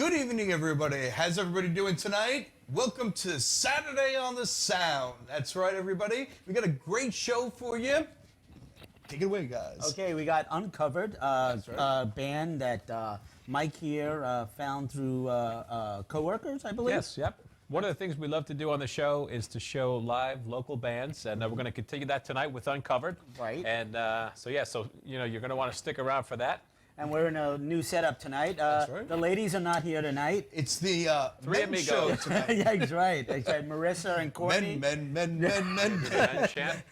Good evening, everybody. How's everybody doing tonight? Welcome to Saturday on the Sound. That's right, everybody. We got a great show for you. Take it away, guys. Okay, we got Uncovered, That's right. band that Mike here found through coworkers, I believe. Yes, yep. One of the things we love to do on the show is to show live local bands, and we're going to continue that tonight with Uncovered. Right. And so you're going to want to stick around for that. And we're in a new setup tonight. That's right. The ladies are not here tonight. It's the Three men's amigos. show tonight. Yeah, that's right. That's right. Marissa and Courtney. Men. And chant.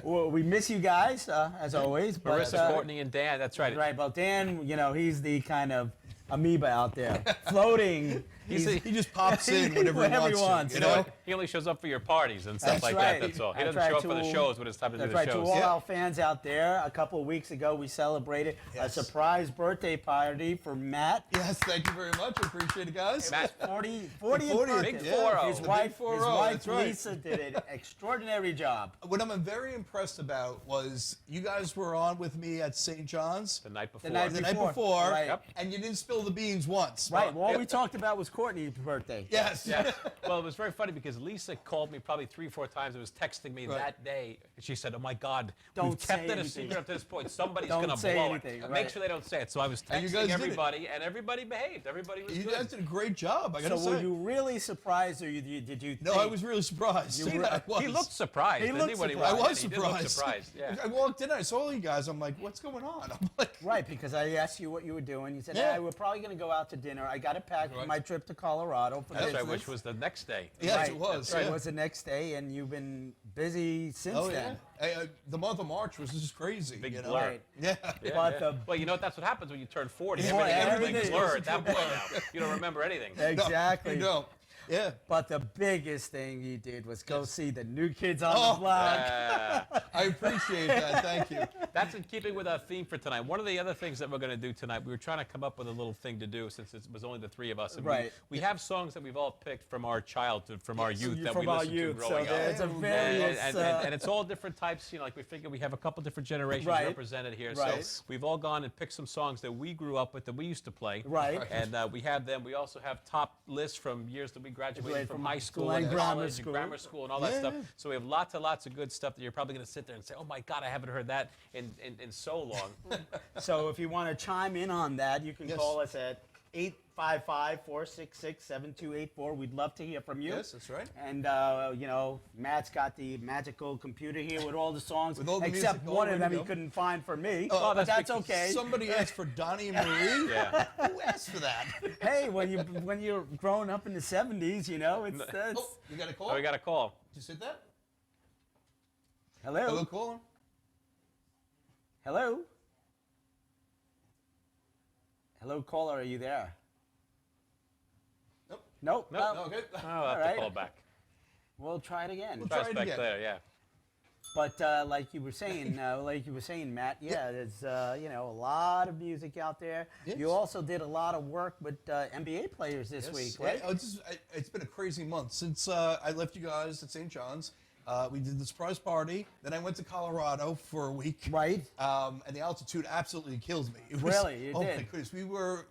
Well, we miss you guys, as always. But, Marissa, Courtney, and Dan. That's right. Right, well, Dan, he's the kind of amoeba out there, floating. He just pops in whenever he Whenever he wants wants, to. You know what? He only shows up for your parties and stuff That's like right. that. That's all. He That's doesn't show right. up for the shows when it's time to do That's the right. To shows. all Yeah. our fans out there, a couple of weeks ago we celebrated a Yes. surprise birthday party for Matt. Yes, thank you very much. Appreciate it, guys. Matt, 40th 40th, birthday. Big 4-0. His The wife, big 4-0, that's right. Lisa did an extraordinary job. What I'm very impressed about was you guys were on with me at St. John's the night before. The night the night before. before, Right. Yep. and you didn't spill the beans once. Right. Well, all we talked about was Courtney's birthday. Yes. Yeah. Well, it was very funny because Lisa called me probably 3 or 4 times and was texting me Right. that day. And she said, "Oh my God, Don't we've kept say it a anything. secret up to this point. Somebody's Don't going to say blow anything, it. right. Make sure they don't say it." So I was And you texting guys did it. everybody, and everybody behaved. Everybody was You good. guys did a great job, I gotta So say. were you really surprised, or did you? No, think, I was really surprised. You were- I was. He looked surprised. He didn't looked when he surprised. I walked was in? He did look surprised. surprised. Yeah. I walked in, I saw you guys. I'm like, what's going on? I'm like, Right, because I asked you what you were doing. You said, Yeah. "Hey, we're probably going to go out to dinner. I got to pack for Right. my trip to Colorado for That's business." right, which was the next day. yes, Right. it was. Right, Yeah. it was the next day, and you've been busy since Oh, then. yeah. Hey, the month of March was just crazy. Big you know? blur. Right. Yeah. Yeah, But yeah. the- Well, you know what? That's what happens when you turn 40. Yeah, Everything's everything blurred is at that a point blur. now. You don't remember anything. Exactly. No. Yeah. But the biggest thing you did was go see the New Kids on Oh. the Block. I appreciate that. Thank you. That's in keeping with our theme for tonight. One of the other things that we're going to do tonight, we were trying to come up with a little thing to do since it was only the 3 of us. And Right. we have songs that we've all picked from our childhood, from our youth that From we our listened youth, to so growing up. there's a And- various. And it's all different types. Like we figure we have a couple different generations Right. represented here. Right. So we've all gone and picked some songs that we grew up with that we used to play. Right. And we have them. We also have top lists from years that we graduated Right, from from high school school and and grammar college school. and grammar school and all that Yeah. stuff. So we have lots and lots of good stuff that you're probably going to sit there and say, "Oh my God, I haven't heard that in so long." So if you want to chime in on that, you can Yes. call us at 855-466-7284. We'd love to hear from you. Yes, that's right. And, Matt's got the magical computer here with all the songs, With all the except music all one of ready them to he go. couldn't find for me. Oh, but that's that's okay. Somebody asked for Donnie and Marie. Yeah. Who asked for that? Hey, when you're growing up in the 70s, it's Oh, you got a call? Oh, we got a call. Did you sit that? hello, Hello, caller. hello, hello, caller, are you there? Nope. Nope. Nope. Well, No, okay. Oh, I'll have right. to call back. We'll try it again. We'll Try try us it back again. later, yeah. But like you were saying, Matt, there's a lot of music out there. Yes. You also did a lot of work with NBA players this week, Yeah, right? it's been a crazy month since I left you guys at St. John's. We did the surprise party. Then I went to Colorado for a week. Right. And the altitude absolutely kills me. It Really? You oh my did? goodness.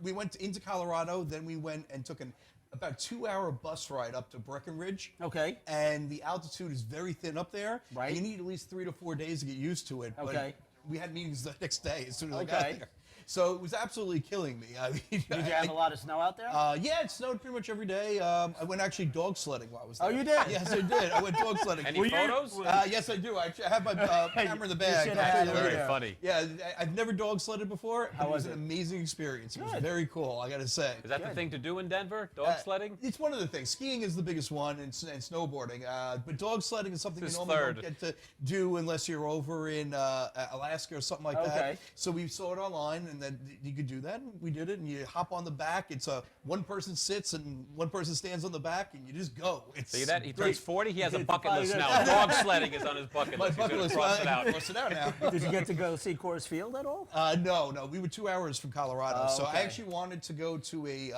We went into Colorado. Then we went and took about 2-hour bus ride up to Breckenridge. Okay. And the altitude is very thin up there. Right. And you need at least 3 to 4 days to get used to it. Okay. But we had meetings the next day as soon as I Okay. got there. So it was absolutely killing me. I mean, Did you have a lot of snow out there? yeah, it snowed pretty much every day. I went actually dog sledding while I was there. Oh, you did? Yes, I did. I went dog sledding. Any photos? Yes, I do. I have my camera in the bag. should I'll have show it. you later. Very funny. Yeah, I've never dog sledded before. But How it was was an it? amazing experience. It was Good. very cool, I got to say. Is that the Good. thing to do in Denver? Dog sledding? It's one of the things. Skiing is the biggest one, and snowboarding. But dog sledding is something you This normally third. don't get to do unless you're over in Alaska or something like Okay. that. So we saw it online, and then you could do that. And we did it, and you hop on the back. It's one person sits and one person stands on the back, and you just go. It's See that? He great. turns 40, he has a It's bucket funny list that- now. Dog sledding is on his bucket My list. He's bucket going list. to cross it out. Cross it out now. Did you get to go see Coors Field at all? No. We were 2 hours from Colorado, Oh, so I okay. actually wanted to go to a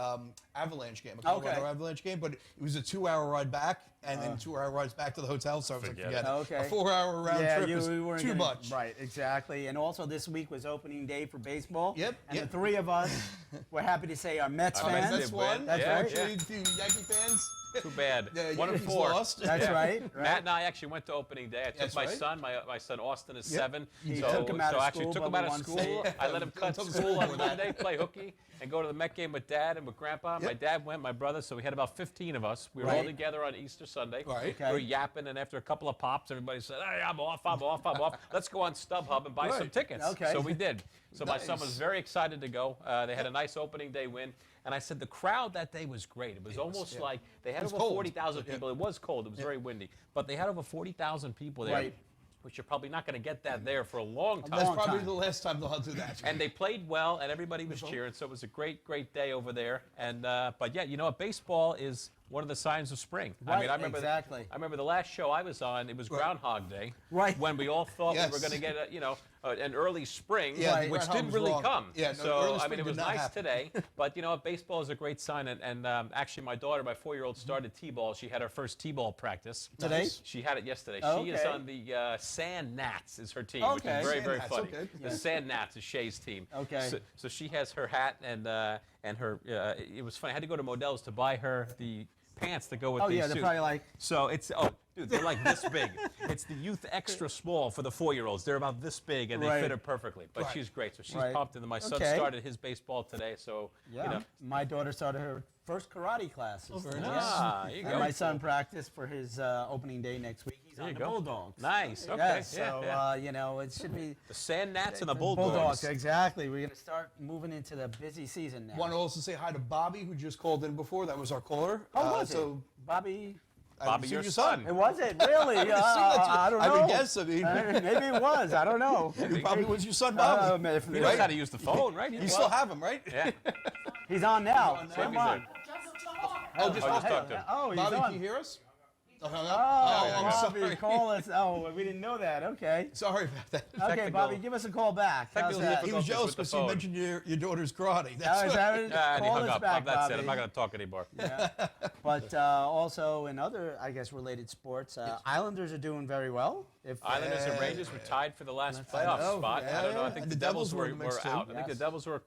Avalanche game, a Colorado Okay. Avalanche game, but it was a 2-hour ride back. and then 2-hour rides back to the hotel. So I was like, Forget forget it. it. Okay. A 4-hour round trip is we weren't too gonna- much. Right, exactly. And also this week was opening day for baseball. Yep, And yep. the three of us, we're happy to say, are Mets Our fans. Mets That's did win. one. That's Yeah, right. Actually, a few Yankee fans. Too bad. The 1 and Yankees 4. lost. That's Yeah. right. Matt and I actually went to opening day. I took That's my right. son. My son Austin is Yep. 7. He so took him out of actually school, took but him we out of won't school. say. I let him cut Don't school on school that. Monday, play hooky, and go to the Met game with Dad and with Grandpa. My Yep. dad went, my brother. So we had about 15 of us. We were all Right. together on Easter Sunday. Right. We were yapping, and after a couple of pops, everybody said, "Hey, I'm off. Let's go on StubHub and buy some Right. tickets." Okay. So we did. So my son was Nice. very excited to go. They had a nice opening day win. And I said the crowd that day was great. It was almost yeah. like they had was over cold, 40,000 but yeah. people. It was cold. It was very windy. But they had over 40,000 people there, Right. which you're probably not going to get that there for a long time. That's Long probably time. the last time they'll do that. And they played well, and everybody was cheering. So it was a great, great day over there. And but yeah, you know what? Baseball is one of the signs of spring. I mean, Right, I remember exactly. I remember the last show I was on. It was Groundhog Day. Right. When we all thought we were Yes. going to get an early spring, Yeah, Right. which Groundhog didn't was really wrong. come. Yeah, no, so early I spring mean, it did was not nice happen. today. But you know what? Baseball is a great sign. And actually, my daughter, my 4-year-old, started t-ball. She had her first t-ball practice Today? Nice. She had it yesterday. Oh, She is okay. on the Sand Gnats is her team, which Okay. is very, Sand very Gnats, funny. okay. The Sand Gnats is Shay's team. Okay. So she has her hat and her. It was funny. I had to go to Modell's to buy her the pants that go with Oh, these yeah, they're suits. probably like, So it's dude, they're like this big. It's the youth extra small for the 4-year-olds. They're about this big and they Right. fit her perfectly. But Right. she's great. So she's Right. pumped. And then my son Okay. started his baseball today. So yeah. you know. My daughter started her first karate classes. Oh, very today. nice. Ah, there you And go. my son practiced for his opening day next week. He's There on you the go. Bulldogs. Nice. Okay. Yes, yeah, so yeah. you know, it should be The Sand Gnats and the Bulldogs. Bulldogs. Exactly. We're gonna start moving into the busy season now. Want to also say hi to Bobby, who just called in before. That was our caller. Oh, was so it? Bobby? Bobby, see your your son. It was it really? I don't know. I would guess. I mean, Maybe it was. I don't know. it probably was your son, Bobby. If- He knows Right? how to use the phone, right? You still have him, right? Yeah. He's on now. on now. Come He's on. there. Oh, just just talked to him. Oh, he's Bobby, on. can you hear us? Oh, hung up? Oh, I'm Bobby, sorry. call us. Oh, we didn't know that. Okay. Sorry about that. Okay, Technical- Bobby, give us a call back. How's technical that? He was difficulties jealous with the because you phone. mentioned your daughter's karate. Oh, That's is what- that it? And he Call hung us up. back, That's Bobby. it. I'm not going to talk anymore. Yeah. But also in other, I guess, related sports, Islanders are doing very well. If Islanders and Yeah. Rangers were tied for the last I playoff know, spot. yeah, I don't know. I yeah. think And the the Devils Devils were were, in the mix, too. out. I think the Yes. Devils were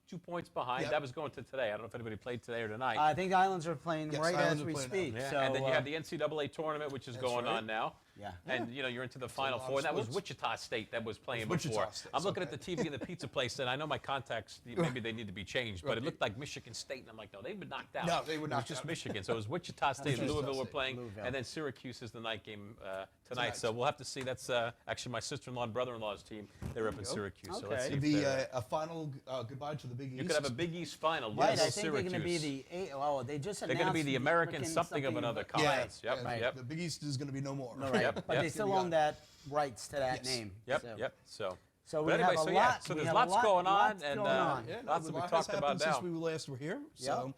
2 points behind. Yep. That was going to today. I don't know if anybody played today or tonight. I think the Islanders are playing Yes, right Islanders as are we playing speak. yeah. So, And then you have the NCAA tournament, which is That's going right. on now. yeah. And you know you're into the Final lot Four. of And that was sports. Wichita State that was playing Wichita before. State, I'm looking okay. at the TV in the pizza place, and I know my contacts. Maybe they need to be changed, but it looked like Michigan State, and I'm like, no, they've been knocked out. No, they were It was knocked just out. Michigan. So it was Wichita State and Wichita Louisville were State. playing, Louisville. and then Syracuse is the night game tonight. Tonight. So we'll have to see. That's actually my sister-in-law and brother-in-law's team. They're up in Syracuse. So let's Okay. see It'd if be they're- a final goodbye to the Big East. you could have a Big East final. Right, Louisville, I think they're going to Syracuse. be the they just They're going to be announced the American something of another Yeah, conference. Yep, yeah, yep. The Big East is going to be no more. Right, Yep, but yep. they still Yeah. own that rights to that Yes. name. Yep, so. yep. So, So but we anyway, have a so yeah, lot. so we there's have lots going on, lots and going on. Yeah, lots that we a lot talked has about happened since now. we last were here. So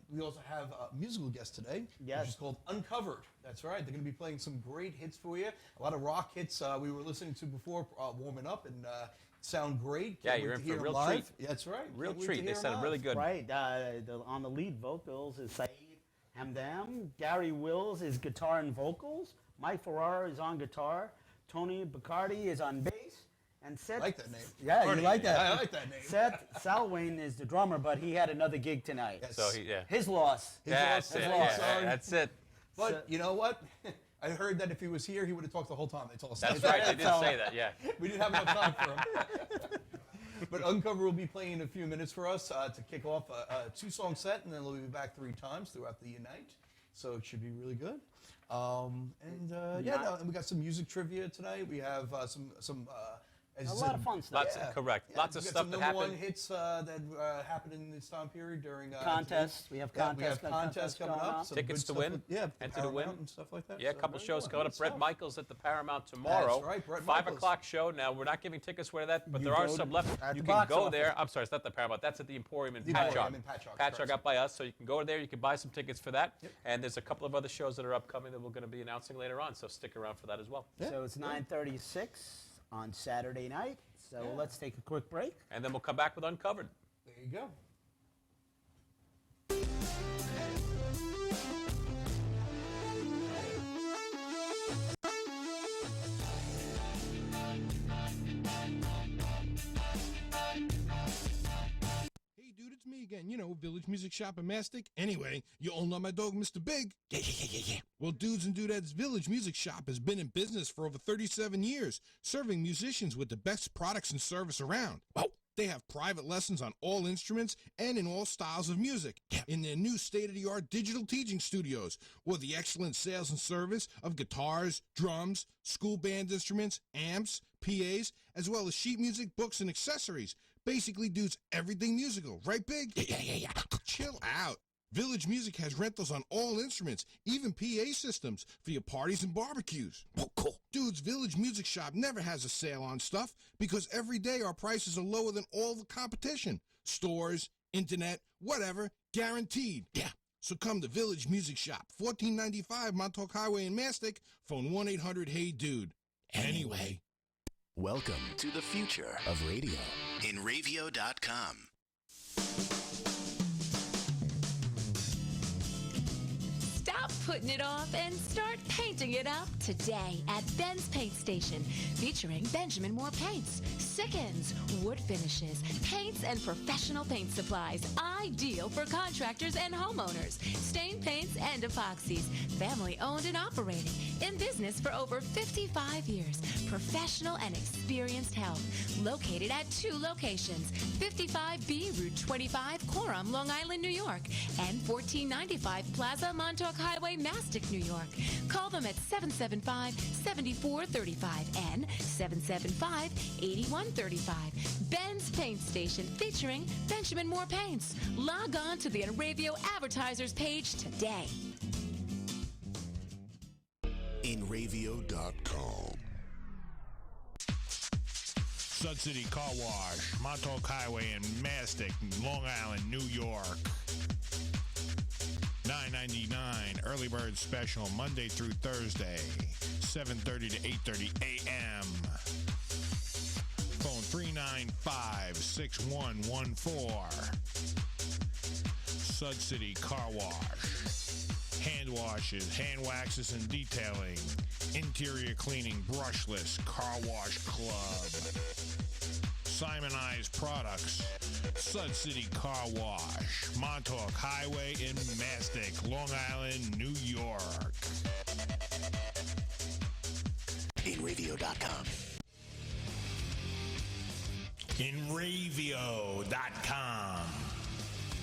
we also have a musical guest today, Yes. which is called Uncovered. That's right. They're going to be playing some great hits for you. A lot of rock hits we were listening to before warming up, and sound great. Yeah, Can't you're wait in to for a hear 'em real live. treat. That's right. Real Can't wait to treat. They hear 'em sounded really live. good. Right, on the lead vocals is Saeed Hamdam. Gary Wills is guitar and vocals. Mike Ferrara is on guitar. Tony Bacardi is on bass. And Seth. I like that name. Yeah, Party. you like that. I like that name. Seth Salwayne is the drummer, but he had another gig tonight. Yes. So yeah. His loss. That's it. his Yeah, loss. yeah, that's it. But So- you know what? I heard that if he was here, he would have talked the whole time. They told us. That's that. right. They did say that. Yeah. We didn't have enough time for him. But Uncover will be playing in a few minutes for us to kick off a 2-song set, and then they'll be back 3 times throughout the night. So it should be really good. And we got some music trivia tonight. We have some as A you lot said, of fun stuff. Lots correct. Lots of we got stuff some that number one happened. hits that happened in this time period during Contests. We have Yeah, we contests. have contests coming going up. on. some Tickets good to stuff win. with- yeah, Enter to Paramount win. and stuff like that. Yeah, a So couple very shows good coming up. Brett stuff. Michaels at the Paramount tomorrow. That's right, Brett 5 Michaels. o'clock show. Now we're not giving tickets away to that, but You there are go some to- left. at You the can box go office. there. I'm sorry, it's not the Paramount. That's at the Emporium in The Patchogue. Emporium in Patchogue, Patchogue correct. up by us, so you can go there. You can buy some tickets for that. And there's a couple of other shows that are upcoming that we're going to be announcing later on. So stick around for that as well. Yeah. So it's 9:36 on Saturday night. So Yeah. let's take a quick break. And then we'll come back with Uncovered. There you go. it's me again. You know, Village Music Shop in Mastic. Anyway, you all know my dog, Mr. Big. Yeah. Well, Dudes and Dudettes Village Music Shop has been in business for over 37 years, serving musicians with the best products and service around. Wow. They have private lessons on all instruments and in all styles of music in their new state-of-the-art digital teaching studios, with the excellent sales and service of guitars, drums, school band instruments, amps, PAs, as well as sheet music, books, and accessories. Basically, dudes, everything musical. Right, Big? Yeah. Chill out. Village Music has rentals on all instruments, even PA systems for your parties and barbecues. Oh, cool. Dude's Village Music Shop never has a sale on stuff because every day our prices are lower than all the competition. Stores, internet, whatever, guaranteed. Yeah. So come to Village Music Shop, 1495 Montauk Highway in Mastic, phone 1-800-HEY-DUDE. Anyway. Welcome to the future of radio in Ravio.com. Stop putting it off and start painting it up today at Ben's Paint Station, featuring Benjamin Moore paints, Sickens, wood finishes, paints, and professional paint supplies, ideal for contractors and homeowners, stain paints and epoxies, family owned and operated, in business for over 55 years, professional and experienced help, located at 2 locations, 55B Route 25, Coram, Long Island, New York, and 1495 Plaza, Montauk Highway, Mastic, New York. Call them at 775-7435 and 775-8135. Ben's Paint Station, featuring Benjamin Moore Paints. Log on to the Enravio advertisers page today. InRavio.com. Sud City Car Wash, Montauk Highway in Mastic, Long Island, New York. $9.99 early bird special Monday through Thursday, 7:30 to 8:30 a.m. Phone 395-6114. Sud City Car Wash. Hand washes, hand waxes, and detailing. Interior cleaning, brushless, car wash club. Simonized products. Sud City Car Wash, Montauk Highway in Mastic, Long Island, New York. InRavio.com. InRavio.com.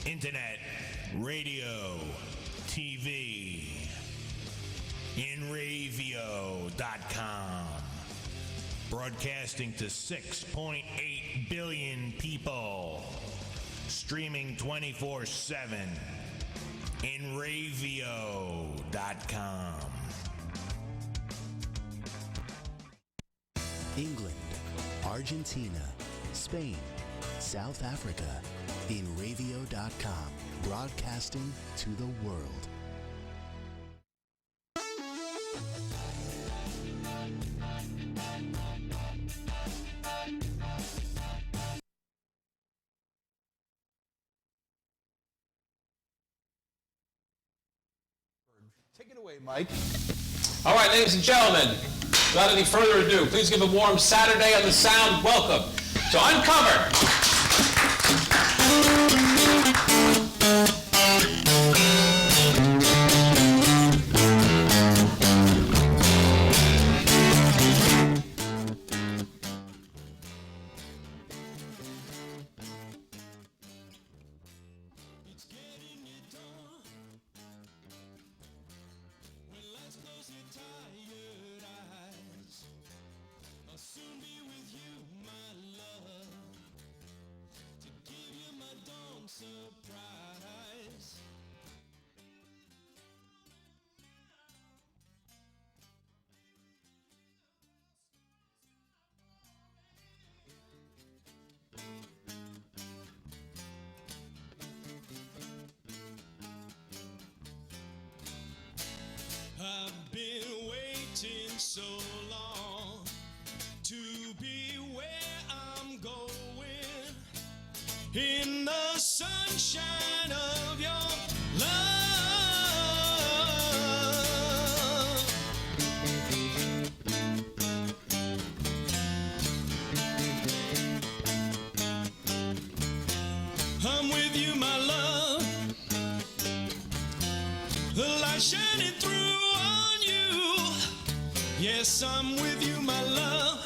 Internet, radio, TV. InRavio.com. Broadcasting to 6.8 billion people. Streaming 24/7. InRavio.com. England, Argentina, Spain, South Africa. InRavio.com. Broadcasting to the world. Take it away, Mike. All right, ladies and gentlemen, without any further ado, please give a warm Saturday on the Sound welcome to Uncover. I've been waiting so long to be where I'm going, in the sunshine of your love. I'm with you, light shining through on you. Yes, I'm with you, my love.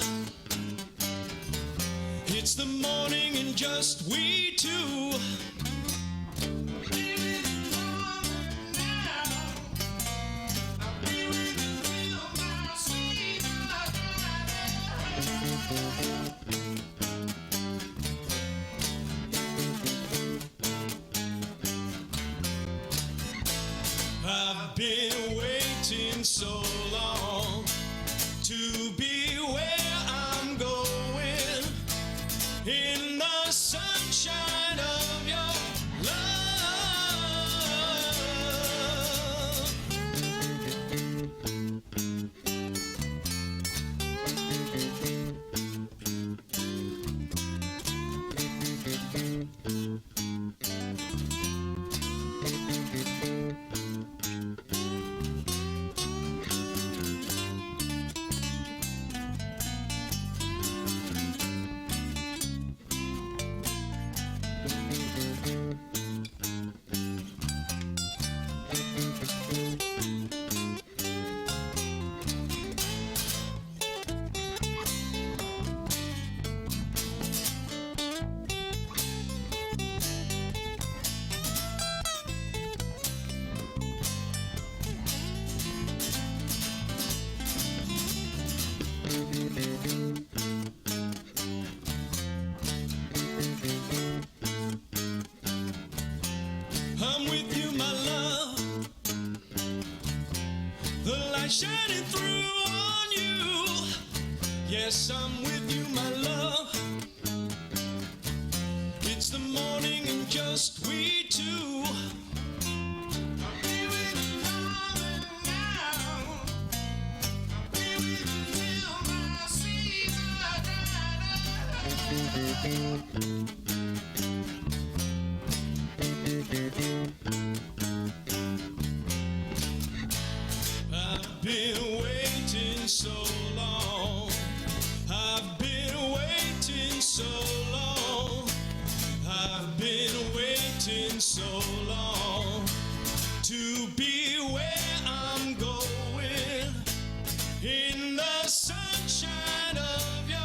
It's the morning and just we two. I've been waiting so long to be where I'm going, in the sunshine of your I'm with you, my love. The light shining through on you. Yes, I'm with you, my love. It's the morning and just we two. I've been waiting so long. I've been waiting so long. I've been waiting so long to be where I'm going, in the sunshine of your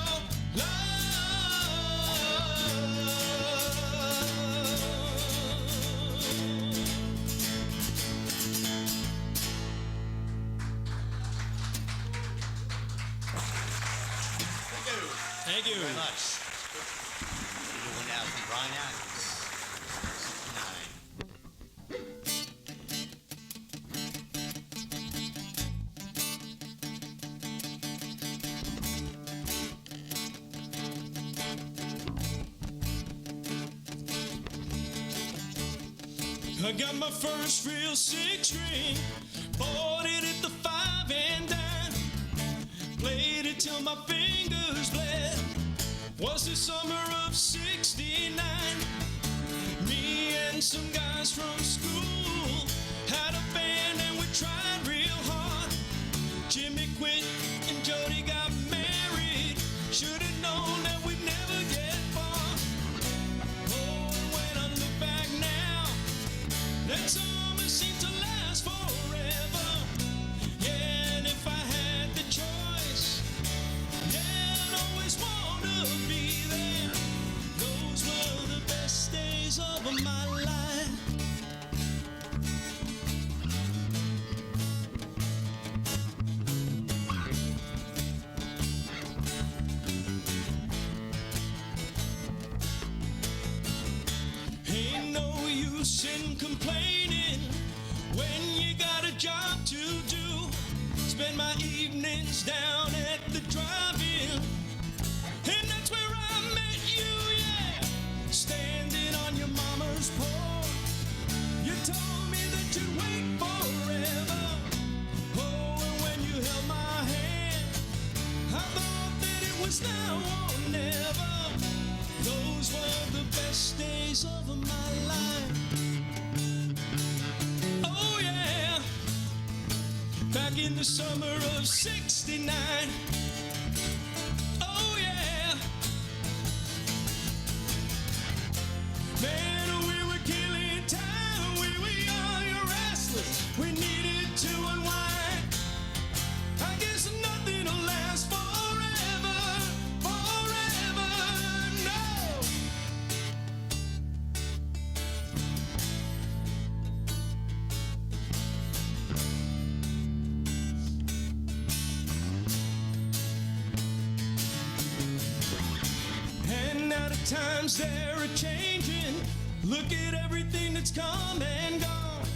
Thank you. Very much. We're doing now from Brian Adams, 69. I got my first real six string, bought it at the 5 and dime, played it till my fingers bled. Was the summer of '69. Me and some guys from school had a band and we tried real hard. Jimmy quit and Jody got married. Should have known that we'd never get far. Oh, and when I look back now, that summer seemed to last forever. Yeah, and if I had the choice, yeah, I'd always wanna be there. Those were the best days of my life. Ain't no use in complaining when you got a job to do. Spend my evenings down at the drive-in, and that's where I met you, yeah. Standing on your mama's porch, you told me that you'd wait forever. Oh, and when you held my hand, I thought that it was now or never. Those were the best days of my life. Oh yeah, back in the summer of '69. Oh yeah, man, we were killing time. We were young and restless. We needed times they're a-changing. Look at everything that's come and gone.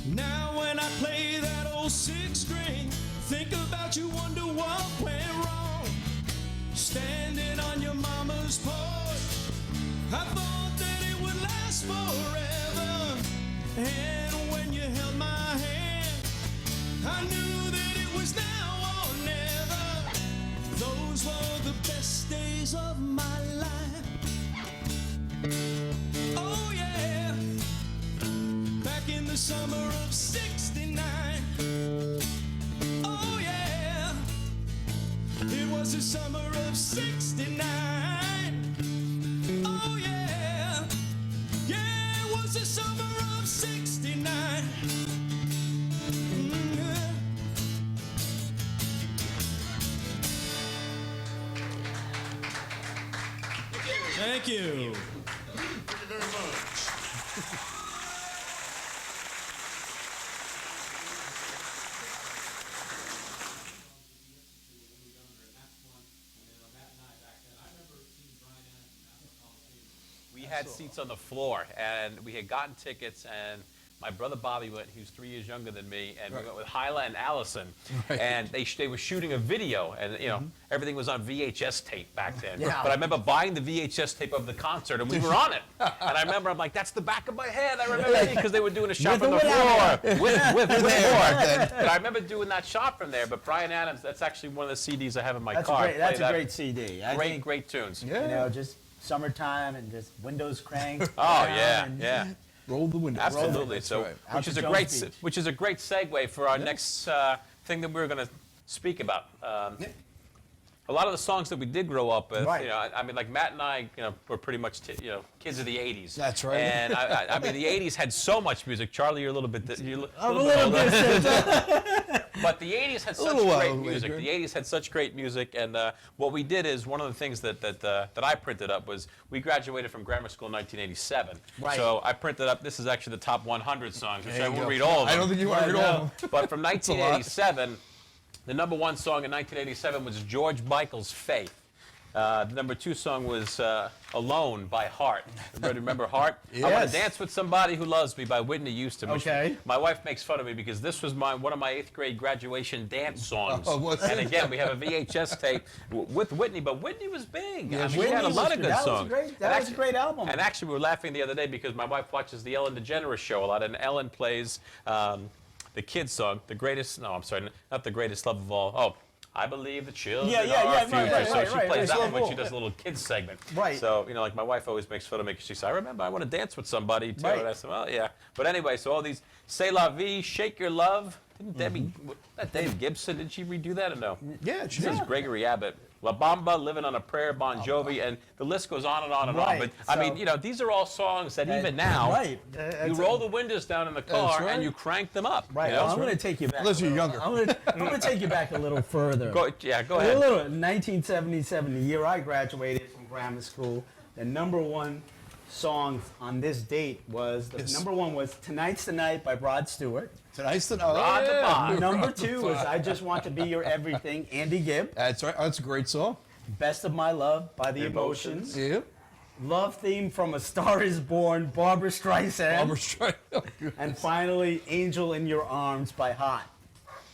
Now when I play that old six string, think about you, wonder what went wrong. Standing on your mama's porch, I thought that it would last forever. And when you held my hand, I knew that it was now or never. Those were the best days of my life. Oh yeah, back in the summer of '69. Oh yeah, it was the summer of '69. Oh yeah, yeah, it was the summer of '69. Thank you. Thank you very much. We had seats on the floor, and we had gotten tickets, and my brother Bobby went, he was 3 years younger than me, and we went with Hyla and Allison, and they were shooting a video, and you know, everything was on VHS tape back then. Yeah. But I remember buying the VHS tape of the concert, and we were on it. And I remember, I'm like, that's the back of my head. I remember because they were doing a shot from the floor. With more. But I remember doing that shot from there. But Bryan Adams, that's actually one of the CDs I have in my car. That's a great CD. I Great, think, great tunes. you know, just summertime and just windows cranked. Oh down yeah, and yeah. Roll the windows. Absolutely. So, right. which is a Jones great, Beach. which is a great segue for our next thing that we're going to speak about. A lot of the songs that we did grow up with, Right. you know, I mean, like Matt and I, you know, were pretty much, you know, kids of the '80s. That's right. And I mean, the '80s had so much music. Charlie, you're a little bit, you're I'm a little bit. but the '80s had such little while great later. music. The '80s had such great music, and what we did is one of the things that I printed up was we graduated from grammar school in 1987. Right. So I printed up. This is actually the top 100 songs, which There I you won't go. read all of them. I don't think you want to read all of them. But from a lot. 1987, the number one song in 1987 was George Michael's "Faith." The number two song was "Alone" by Heart. Everybody remember Heart? I Want Yes. to Dance with Somebody Who Loves Me by Whitney Houston. which Okay. My wife makes fun of me because this was one of my 8th grade graduation dance songs. Oh, was and it? again, we have a VHS tape with Whitney, but Whitney was big. Yeah, I mean, she she had a was. lot of good That was songs. great. That And was a great album. And actually, we were laughing the other day because my wife watches the Ellen DeGeneres show a lot, and Ellen plays the kids song, the greatest, no, I'm sorry, not the greatest love of all. Oh, I believe the children Yeah, are our right, future. right, so right, she right, plays right. that So one when she cool. does a little kids segment. Right. So, you know, like my wife always makes fun of me because she says, I remember I want to dance with somebody too. Right. And I said, well, yeah. But anyway, so all these C'est La Vie, Shake Your Love. Didn't Debbie, that Dave Gibson, did she redo that or no? Yeah, she This is did. Gregory Abbott. La Bamba, Living on a Prayer, Bon Jovi, and the list goes on and on and on. Right, But I so- mean, you know, these are all songs that even now, Right. you roll the windows down in the car right. and you crank them up. Right. You know? Well, I'm going to take you back. Unless you're younger. I'm going to take you back a little further. Go A ahead. little. 1977, the year I graduated from grammar school, the number one song on this date was number one was "Tonight's the Night" by Rod Stewart. Tonight's the Rod the Bomb. Number two was "I Just Want to Be Your Everything," Andy Gibb. That's right. That's a great song. "Best of My Love" by the Emotions. Emotions. Yeah. "Love Theme from A Star Is Born," Barbra Streisand. Barbra Streisand. And finally, "Angel in Your Arms" by Hot.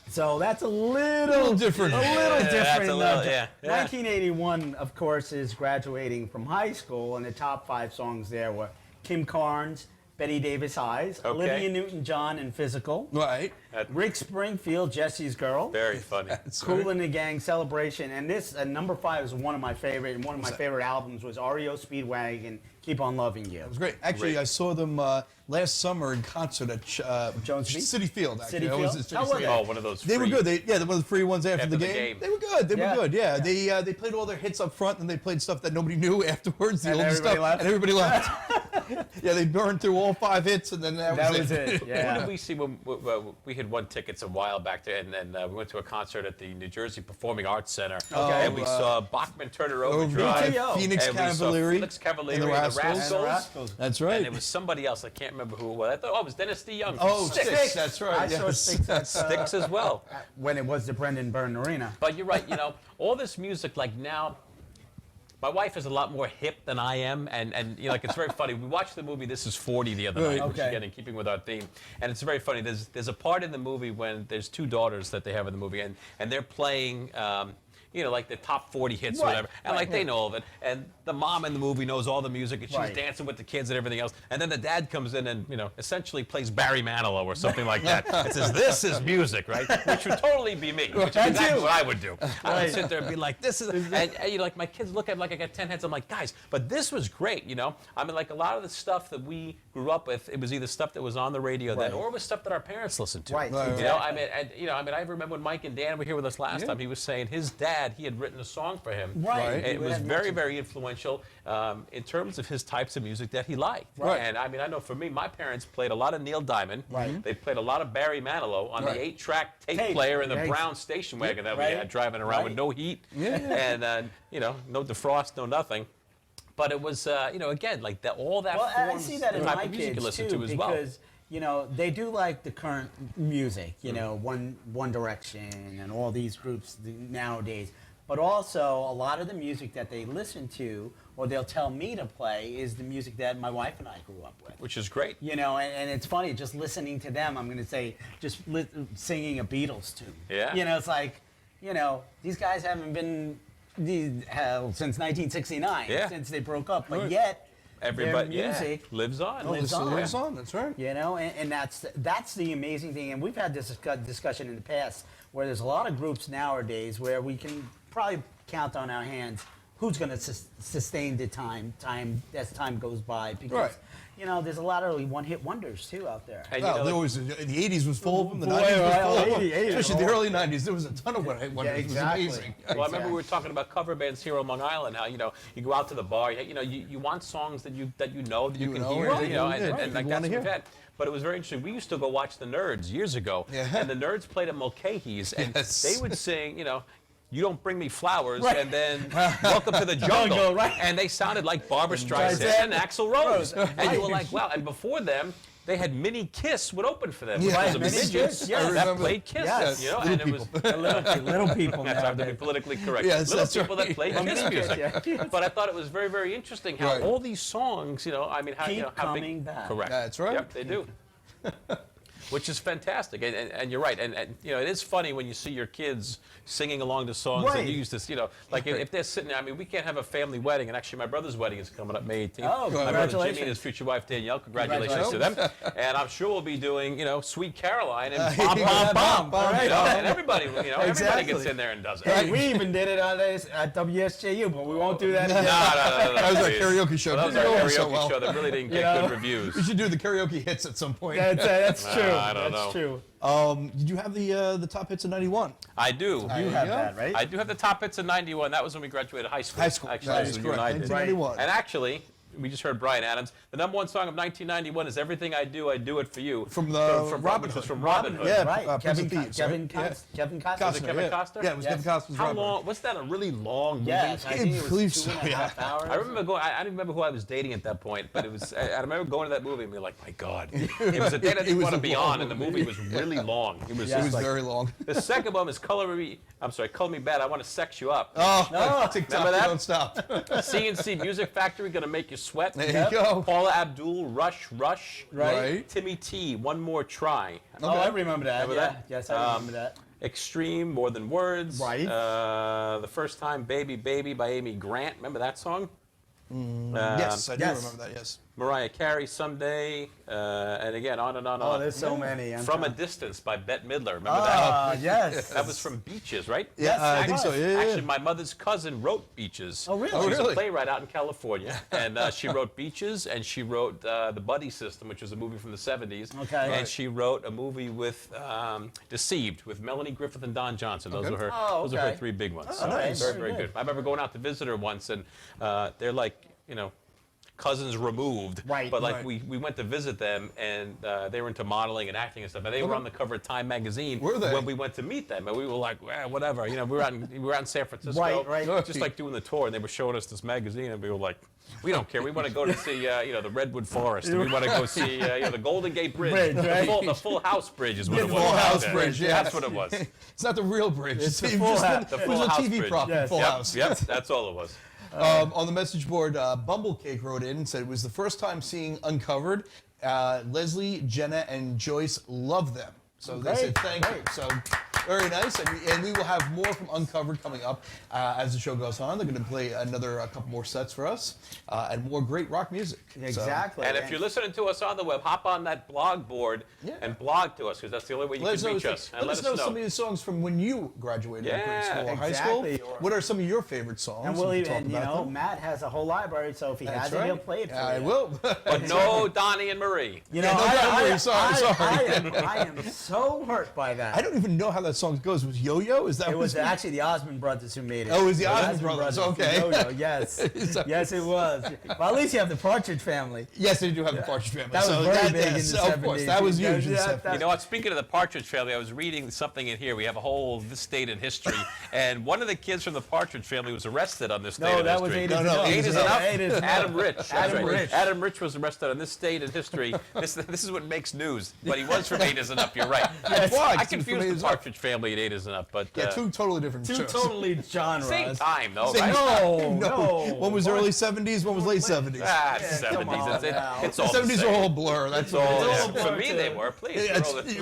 So that's a little little different. A little that's different. a little- yeah, yeah. 1981, of course, is graduating from high school, and the top 5 songs there were Kim Carnes, Betty Davis Eyes, Okay. Olivia Newton-John and Physical, Right. Rick Springfield, Jesse's Girl, Very funny. Kool and the Gang, Celebration, and this number 5 is one of my favorite, and one of my favorite albums was REO Speedwagon, Keep on Loving You. It was great. Actually, Great. I saw them last summer in concert at Jones Beach? City Field. Actually. City I was Field? at City How was Field. it? Oh, one of those They were free- good. They one of the free ones after the game. They were good. They Yeah. were good. Yeah. They played all their hits up front, and they played stuff that nobody knew afterwards. The And older everybody stuff, left? and everybody left. Yeah, they burned through all 5 hits, and then that was it. Who Yeah. did we see when we had won tickets a while back there, and then we went to a concert at the New Jersey Performing Arts Center, and we saw Bachman Turner Overdrive, BTO. Phoenix and we saw Cavalieri, Felix Cavalieri, and the and Rascals. the Rascals. That's And right. it was somebody else. I can't remember who it was. I thought, it was Dennis DeYoung. from Oh, Styx. Styx. That's right. I saw yes. Styx at, Styx as well. when it was the Brendan Byrne Arena. But you're right. You know, all this music, like now, My wife is a lot more hip than I am, and you know, like, it's very funny. We watched the movie This Is 40 the other night, which, Okay. again, in keeping with our theme, and it's very funny. There's a part in the movie when there's two daughters that they have in the movie, and they're playing, you know, like the top 40 hits or Right, whatever, and like they know all of it. And the mom in the movie knows all the music, and she's Right. dancing with the kids and everything else. And then the dad comes in and, you know, essentially plays Barry Manilow or something like that. And says, "This is music," right? Which would totally be me. Which is exactly what I would do. I would sit there and be like, "This is," and you know, like my kids look at me like I got 10 heads. I'm like, guys, but this was great, you know. I mean, like a lot of the stuff that we grew up with, it was either stuff that was on the radio then, or it was stuff that our parents listened to. Right. You know, I mean, and you know, I mean, I remember when Mike and Dan were here with us last time. He was saying his dad, he had written a song for him. Right. It was very, very influential in terms of his types of music that he liked. Right. And I mean, I know for me, my parents played a lot of Neil Diamond. Right. They played a lot of Barry Manilow on the 8-track tape Tape, player in the right. brown station wagon that we Right. had driving around with Right. no heat and you know, no defrost, no nothing. But it was, you know, again, like all that Well, I forms see that the in type my of music kids you listen too, to as well. because you know they do like the current music. You know, One Direction and all these groups nowadays. But also, a lot of the music that they listen to, or they'll tell me to play, is the music that my wife and I grew up with. Which is great. You know, and it's funny, just listening to them, I'm going to say, just singing a Beatles tune. Yeah. You know, it's like, you know, these guys haven't been since 1969, Yeah. since they broke up, but yet Everybody, their music lives on. lives on. Lives on. That's right. you know, and that's the amazing thing. And we've had this discussion in the past where there's a lot of groups nowadays where we can probably count on our hands who's going to sustain the time as time goes by. Because, Right. you know, there's a lot of one-hit wonders, too, out there. And, you Well, know, there like- was the 80s was full of them. The Boy, 90s was right, full of them. 80s, Especially the oh. early 90s. There was a ton of one hit wonders. exactly. It was amazing. Well, I remember we were talking about cover bands here on Long Island. How, you know, you go out to the bar, you know, you want songs that you know that you can know, hear, right, you know, yeah, and right, like you that's wanna what we've hear. had. But it was very interesting. We used to go watch the Nerds years ago, Yeah. and the Nerds played at Mulcahy's, and Yes. they would sing, you know, "You Don't Bring Me Flowers," Right. and then "Welcome to the Jungle," Jungle, right. and they sounded like Barbra Streisand Streisand. and Axl Rose, Rose, and you were right. like, wow. And before them, they had Mini Kiss would open for them, Yeah. which was Right, a Mini midgets Kiss, yes. I that remember played that. Kiss, Yes. you know, Little and it was. little people That's how to be nowadays. politically correct. Yes, Little that's people right. that played Well, Kiss Mini music. Kiss, yeah. But I thought it was very, very interesting how Right. all these songs, you know, I mean, how, you Keep know, how coming big. back. Correct. That's right. Yep, they do. Which is fantastic, and you're right, and you know, it is funny when you see your kids singing along to songs that Right. you used to, you know, like if they're sitting there. I mean, we can't have a family wedding, and actually, my brother's wedding is coming up May 18th. Oh, My brother Jimmy congratulations. and his future wife Danielle, congratulations to them. And I'm sure we'll be doing, you know, Sweet Caroline and Bom Bom Bom, Bom, you know, right. and everybody, you know, everybody Exactly. gets in there and does it. Hey, we even did it on this at WSJU, but we won't do that No, again. no. That was our please. karaoke show. Well, that was Didn't our go so karaoke well. show that really didn't get know? good We reviews. should do the karaoke hits at some point. That's true. I don't That's know. true. Did you have the top hits of 91? I do. You have that, right? I do have the top hits of 91. That was when we graduated high school. High school. Actually, That this is was correct. United. 1991. And actually, we just heard Bryan Adams. The number one song of 1991 is "Everything I Do It For You." From the from Robin which was Hood. from Robin Hood. Yeah, Right. Prince Kevin of Thieves, Kevin right? Kevin Costner. Was it Kevin yeah. Costner? Yeah, it was Yes. Kevin Costner's How Robin Hood. long? Was that a really long movie? Yes, I think it believe was so, 2.5 hours. I remember going. I don't remember who I was dating at that point, but it was. I remember going to that movie and being like, "My God!" It was a day that I It didn't was want to a be long on, and the movie was really long. It was It just was like. very long. The second one is Color Me Bad. I Want to Sex You Up. Oh, TikTok, Remember that? don't stop. CNC Music Factory, Gonna Make You Sweat. There you go. Paula Abdul, Rush. Right. Timmy T, One More Try. Oh, I remember that. Remember yeah. that? Yes, I remember that. Extreme, More Than Words. Right. The First Time, Baby Baby by Amy Grant. Remember that song? Yes, I do yes. remember that, yes. Mariah Carey, Someday. And again, on and on and Oh, on. there's so many. I'm From a trying- Distance by Bette Midler. Remember that? yes. That was from Beaches, right? Yeah, I think so, yeah, yeah. Actually, my mother's cousin wrote Beaches. Oh, really? Oh, She's really? a playwright out in California, and she wrote Beaches, and she wrote The Buddy System, which was a movie from the 70s. Okay. And Right. she wrote a movie with Deceived, with Melanie Griffith and Don Johnson. Those are her. Oh, Those are her okay. 3 big ones. Oh, So nice. Very, Very very good. I remember going out to visit her once, and they're like, you know, cousins removed. Right. But like Right. we went to visit them, and they were into modeling and acting and stuff. And they were on the cover of Time magazine Were they? when we went to meet them, and we were like, whatever. You know, we were out in San Francisco, Right. just like doing the tour, and they were showing us this magazine, and we were like, we don't care. We want to go to see the Redwood Forest, and we want to go see the Golden Gate Bridge, Bridge, right. the Full House Bridge is what it was. Full back House then. Bridge, yeah. That's what it was. It's not the real bridge. It's the it Full was House. just The it Full was a House TV Bridge. prop, Yes. Full Yep, House. yep, that's all it was. On the message board, Bumblecake wrote in and said it was the first time seeing Uncovered. Leslie, Jenna, and Joyce love them. So they said thank you. So very nice. And we will have more from Uncovered coming up as the show goes on. They're going to play a couple more sets for us and more great rock music. Exactly. And if you're listening to us on the web, hop on that blog board and blog to us, because that's the only way you can reach us. And let us know some of the songs from when you graduated grade school or high school. What are some of your favorite songs? And we'll even, Matt has a whole library, so if he has it, he'll play it for you. I will. But no Donnie and Marie. You know, I am so hurt by that. I don't even know how that song goes. Was Yo-Yo? Is that It was actually the Osmond Brothers who made it. Oh, it was the Osmond Brothers. Okay. Yo-Yo, yes. Yes, it was. Well, at least you have the Partridge Family. Yes, they do have the Partridge Family. That was very big in the 70s. Of course, that was huge in the 70s. You know what? Speaking of the Partridge Family, I was reading something in here. We have a whole This Day in History, and one of the kids from the Partridge Family was arrested on This Day in History. No, that was 8 is enough. 8 is enough. 8 is enough. Adam Rich. Adam Rich. Adam Rich was arrested on This Day in History. This is what makes news. But he was from 8 is enough. You're right. I confused the Partridge Family and 8 is enough. But yeah, two totally different shows. Two totally genres. Same time, though. Same right? No. One was early 70s, one was late 70s. Ah, 70s. It's all the 70s the are same. all blur. That's It's all all. For me, they were. Please.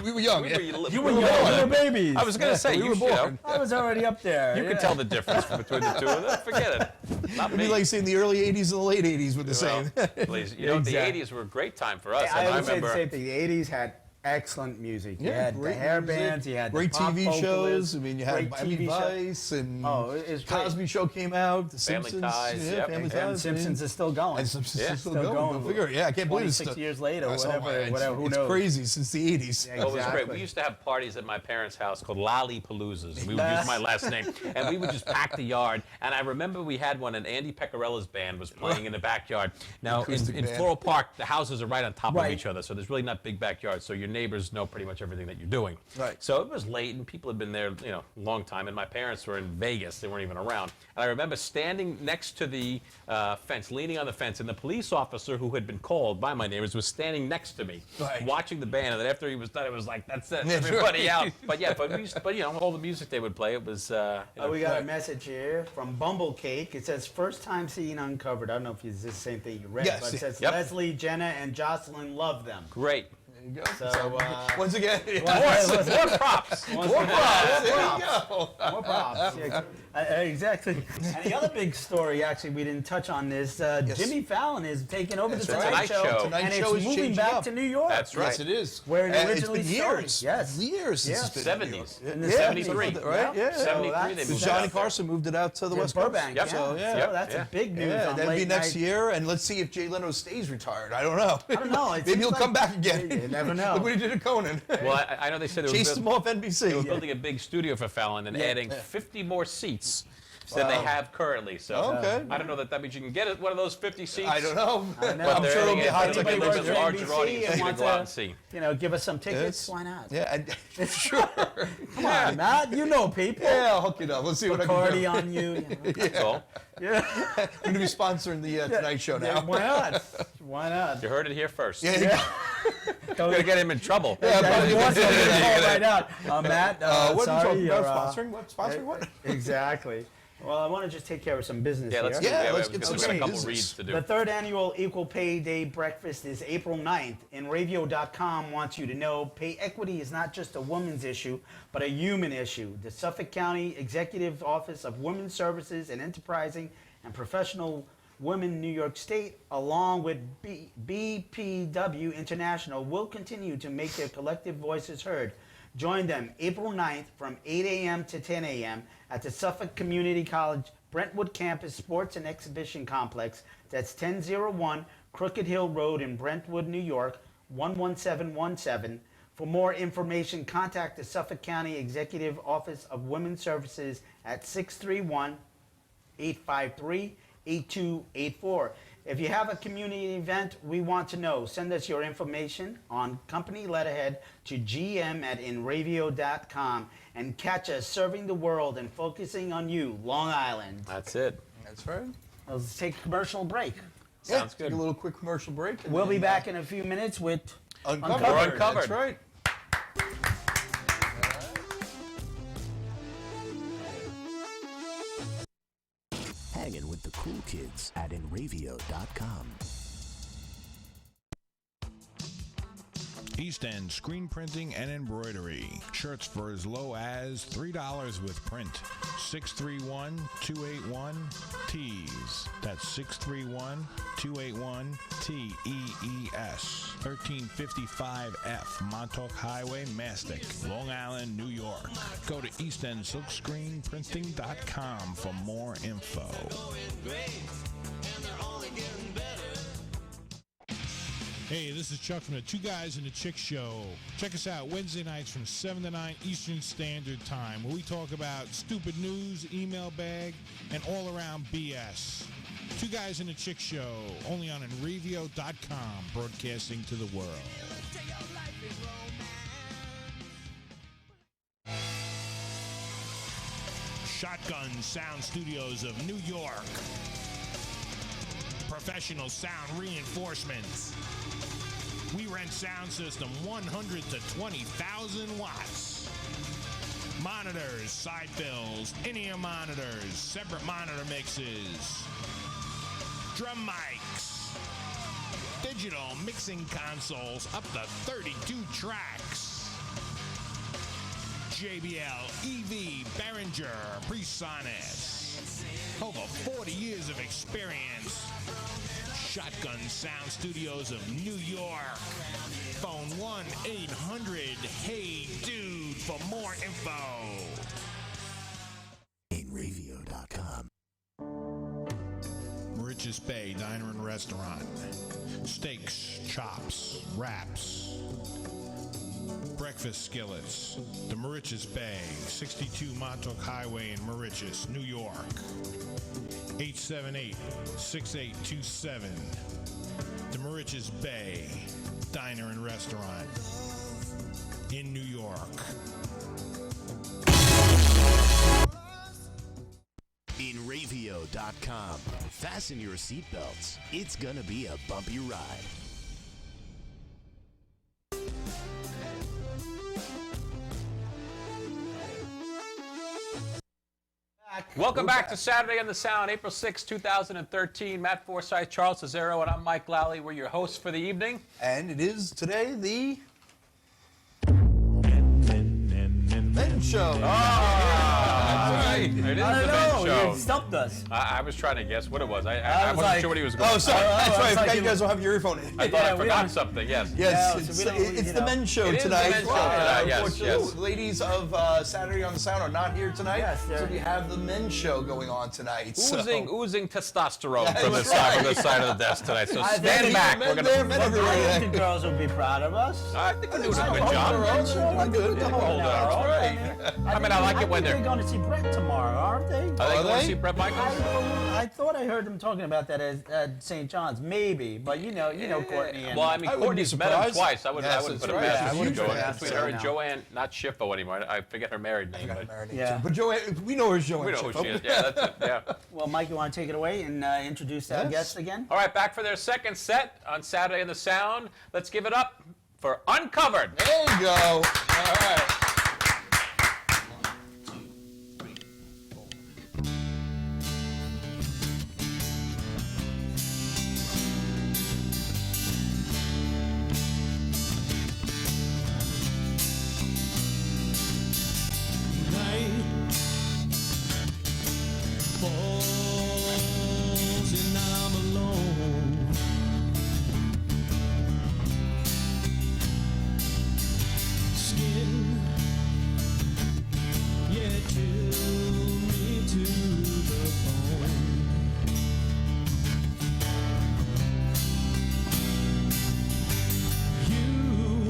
We were young. You were young. We were babies. I was going to say, we were born. I was already up there. You could tell the difference between the two of them. Forget it. Not It'd me. be like saying the early 80s and the late 80s were the same. Please. You know, the 80s were a great time for us. I and would say the remember. same thing. The 80s had excellent music. You Yeah, had the great hair music, bands, you had great the pop TV vocalists, shows. I mean, you had great Miami TV show. Vice and it's great. Cosby Show came out. The Family Simpsons, Ties, yeah, yep. Family And Ties, Simpsons is still going. and Simpsons Yeah. is still Still going. going. Go figure. Yeah, I can't believe it's 26 still. years later, That's whatever, who it's knows. crazy since the 80s. Yeah, Well, it was great. Exactly. We used to have parties at my parents' house called Lollipaloozas. We would use my last name. And we would just pack the yard. And I remember we had one, and Andy Pecorella's band was playing in the backyard. Now, Acoustic in band. Floral Park, the houses are right on top of Right. each other, so there's really not big backyards. So your neighbors know pretty much everything that you're doing. Right. So it was late, and people had been there, a long time. And my parents were in Vegas; they weren't even around. And I remember standing next to the fence, leaning on the fence, and the police officer who had been called by my neighbors was standing next to me, watching the band. And then after he was done, it was like, "That's it, everybody out." But yeah, all the music they would play, it was. We got a message here from Bumblecake. It says, first time seeing Uncovered. I don't know if it's the same thing you read, Yes. but it says, Yep. Leslie, Jenna, and Jocelyn love them. Great. There you go. So, once again, More props. more props. There you go. More props. Yeah, exactly. And the other big story, actually, we didn't touch on this. Jimmy Fallon is taking over the That's Tonight right. Tonight Show. and Tonight Show it's is moving changing back up. to New York. That's right. Yes, it is. Where it originally it's been years. started. Yes. Years since Yes. it's been in New York. 70s. In the 73. 70s. Right? Yeah. 73, that's- they Since moved Johnny out there. Carson moved it out to the West Burbank. Coast. Yep. So, Yeah. yeah. So that's a big news Yeah, on that'll be late next night. year, and let's see if Jay Leno stays retired. I don't know. I don't know. It Maybe seems he'll like- come back again. You never know. Look what he did to Conan. Well, I know they said they were Chased him off they were NBC. building a big studio for Fallon and adding 50 more seats than they have currently. So Okay. I don't know that means you can get one of those 50 seats. I don't know. know. I'm But sure they're it'll adding be it high for tech a little and bit larger NBC audience and to wants go out to- and see. Give us some tickets. It's- Why not? Yeah, sure. Come on, Matt. You know people. Yeah, I'll hook it up. Let's see what I can Party do. on you. That's all. Yeah. I'm going to be sponsoring the Tonight Show now. Why not? Why not? You heard it here first. Yeah, You're going to get him in trouble. Exactly. You want something to call right out. Matt, what are sorry, you you're, talking about? Sponsoring? What? Sponsoring what? Exactly. Well, I want to just take care of some business Yeah, let's here. do Yeah, that. let's We get got some a couple business. reads to do. The third annual Equal Pay Day breakfast is April 9th, and Ravio.com wants you to know pay equity is not just a woman's issue, but a human issue. The Suffolk County Executive Office of Women's Services and Enterprising and Professional Women New York State, along with BPW International, will continue to make their collective voices heard. Join them April 9th from 8 a.m. to 10 a.m. at the Suffolk Community College Brentwood Campus Sports and Exhibition Complex. That's 1001 Crooked Hill Road in Brentwood, New York, 11717. For more information, contact the Suffolk County Executive Office of Women's Services at 631-853-8284. If you have a community event, we want to know. Send us your information on company letterhead to gm@inravio.com and catch us serving the world and focusing on you, Long Island. That's it. That's right. Let's take a commercial break. Sounds Take good. a little quick commercial break. and We'll be then, back in a few minutes with Uncovered. We're Uncovered. That's right. Hanging with the cool kids at Enravio.com. East End Screen Printing and Embroidery. Shirts for as low as $3 with print. 631-281-TEES. That's 631-281-TEES. 1355F Montauk Highway, Mastic, Long Island, New York. Go to eastendssilkscreenprinting.com for more info. Hey, this is Chuck from the Two Guys and the Chick Show. Check us out Wednesday nights from 7 to 9 Eastern Standard Time, where we talk about stupid news, email bag, and all-around BS. Two Guys and the Chick Show, only on Enravio.com, broadcasting to the world. Shotgun Sound Studios of New York. Professional sound reinforcements. We rent sound system 100 to 20,000 watts. Monitors, side fills, in-ear monitors, separate monitor mixes. Drum mics. Digital mixing consoles up to 32 tracks. JBL, EV, Behringer, PreSonus. Over 40 years of experience. Shotgun Sound Studios of New York. Phone 1-800-HEY-DUDE for more info. Enravio.com. Mauritius Bay Diner and Restaurant. Steaks, chops, wraps. Breakfast skillets. The Mauritius Bay, 62 Montauk Highway in Mauritius, New York. 878-6827. The Mauritius Bay Diner and Restaurant in New York. Enravio.com. Fasten your seatbelts. It's gonna be a bumpy ride. Welcome back to Saturday on the Sound, April 6, 2013. Matt Forsyth, Charles Cesaro, and I'm Mike Lally. We're your hosts for the evening. And it is today the men's show. That's right. It is the I don't men's know. show. You stumped us. I was trying to guess what it was. I was wasn't like- sure what he was going Oh, to sorry. say. That's right. I it's like forgot you you- guys don't have your earphone in. I thought I we forgot don't- something, yes. Yes, Yeah, so it's, we don't- it's you the know. men's show It is the tonight. men's show tonight, yes, Unfortunately, yes. ladies of Saturday on the Sound are not here tonight, Yes, so they're- we have the men's show going on tonight. Oozing testosterone That's from the side, right. from the side of the desk tonight. So I stand think back. men We're there, gonna. men I everywhere. think the girls will be proud of us. I think we're doing a Hold good on, job. we're good. Yeah, Hold on, that's right. I mean, I like it when they're they're. going to see Brett tomorrow, aren't they? Are they Are going to they? see Brett Michaels? I thought I heard them talking about that at St. John's, maybe, but you know Courtney. And, Well, I mean, I wouldn't be Courtney's met him surprised. twice. I wouldn't Yes, put that's it right. past Yeah, I between wouldn't Joanne, put it between past her her and now. Joanne, not Schifo anymore. I forget her married name. But yeah. But Joanne, we know her as Joanne. we know who Schifo. she is. Yeah, that's it. Yeah. Well, Mike, you want to take it away and introduce our Yes. guests again? All right, back for their second set on Saturday in the Sound. Let's give it up for Uncovered. There you go. All right. Night falls and I'm alone. Skin, yeah, chill me to the bone. You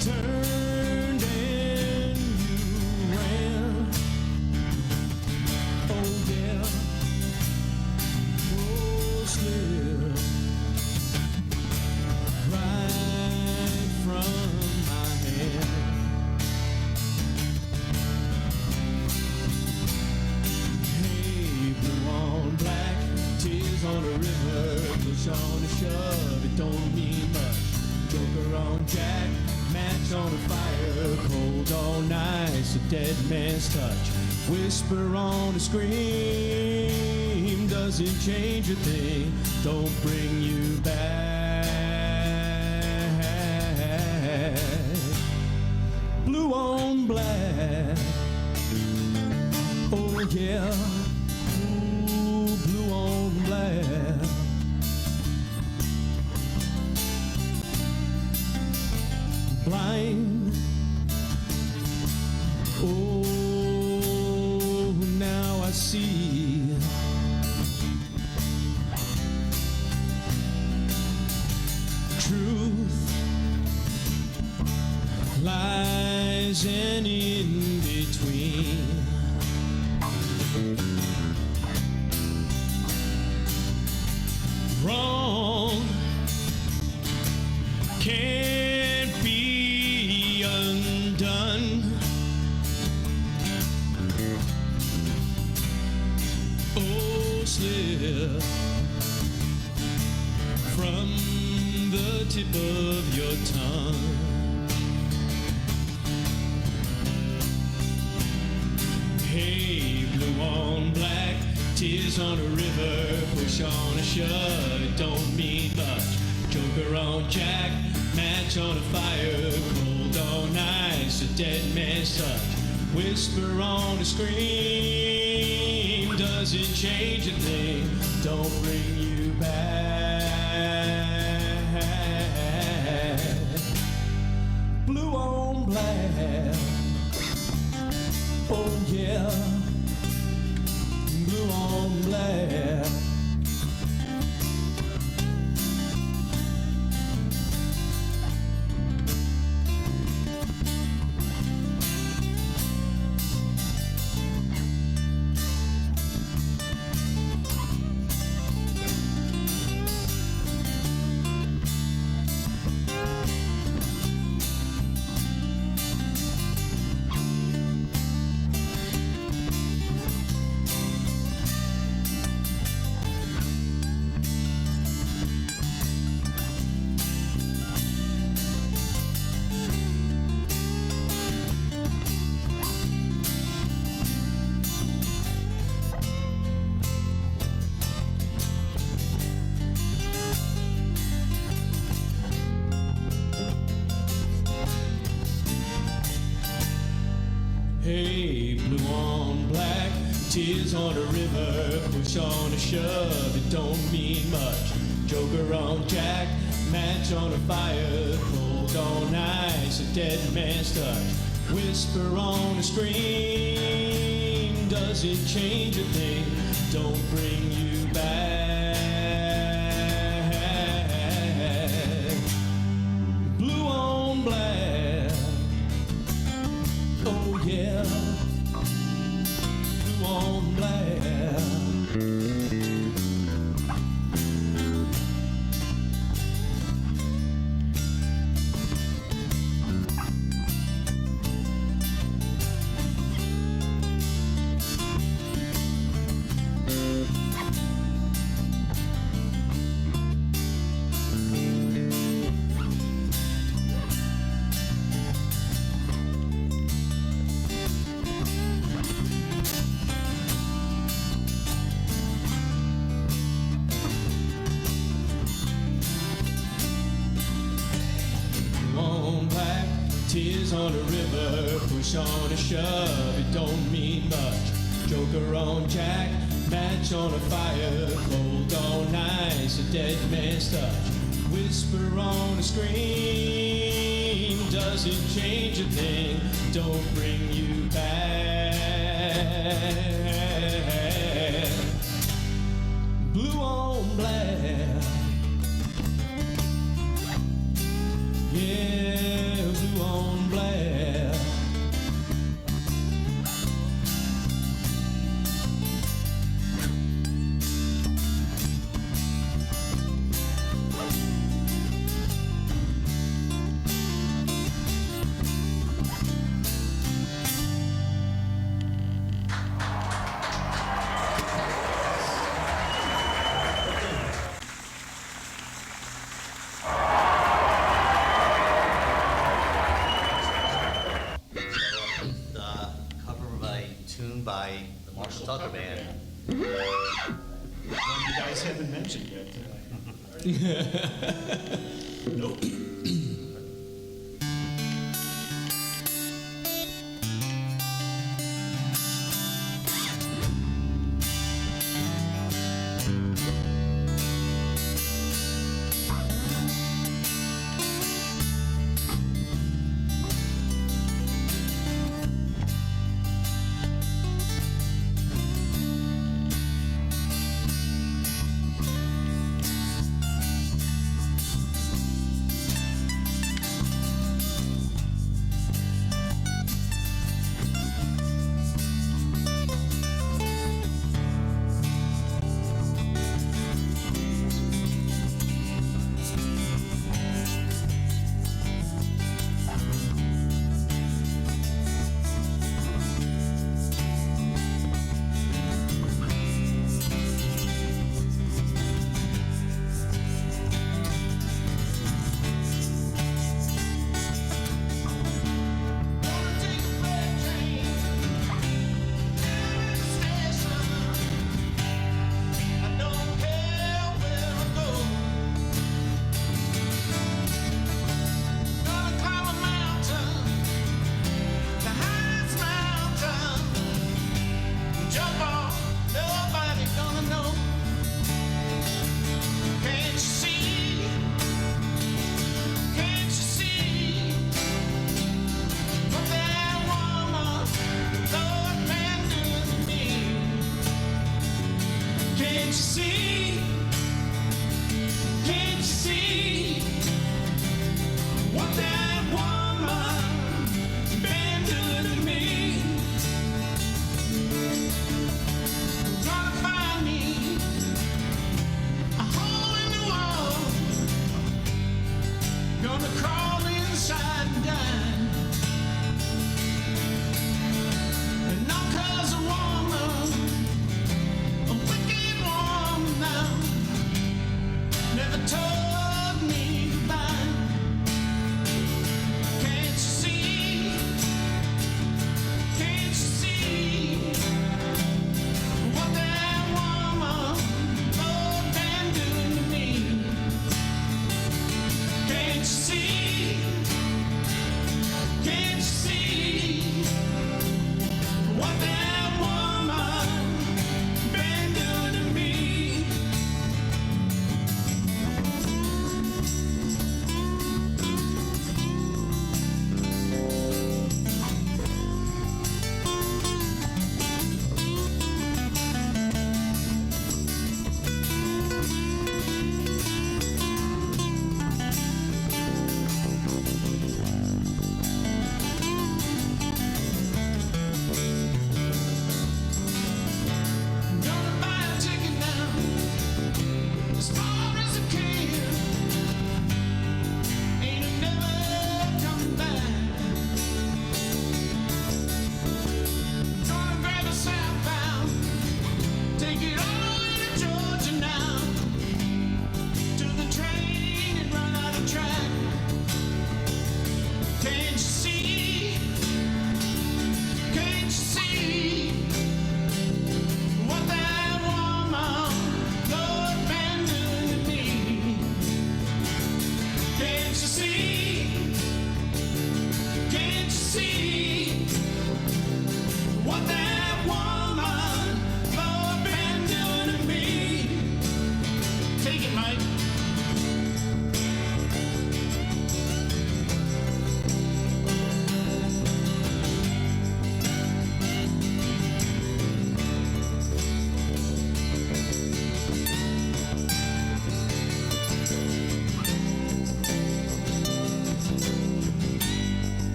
turned and you ran. Oh yeah, oh slip right from my hand. Hey, blue on black, tears on the river, push on the shove, it don't mean much. Joker on Jack, match on the fire, cold all night, a dead man's touch. Whisper on a scream doesn't change a thing, don't bring you back. Blue on black, oh yeah. Ooh, blue on black. Blind, oh, now I see. Truth lies and in between. Wrong can't be undone. Oh, slip from the tip of your tongue. Hey, blue on black, tears on a river, push on a shove, it don't mean much. Joker on Jack, match on a fire, cold on ice, a dead man's touch. Whisper on a scream doesn't change a thing, don't bring you back. Blue on black, oh yeah. Blue on black. Hey, blue on black, tears on a river, push on a shove, it don't mean much. Joker on Jack, match on a fire, cold on ice, a dead man's touch. Whisper on a scream doesn't change a thing, don't bring you back. Blue on black, oh yeah. Blue on black. Tears on a river, push on a shove, it don't mean much. Joker on Jack, match on a fire, cold on ice, a dead man's touch. Whisper on a scream doesn't change a thing, don't bring you back. Blue on black, yeah. Blue on black. Marshall Tucker Band. One you guys haven't mentioned yet. Nope.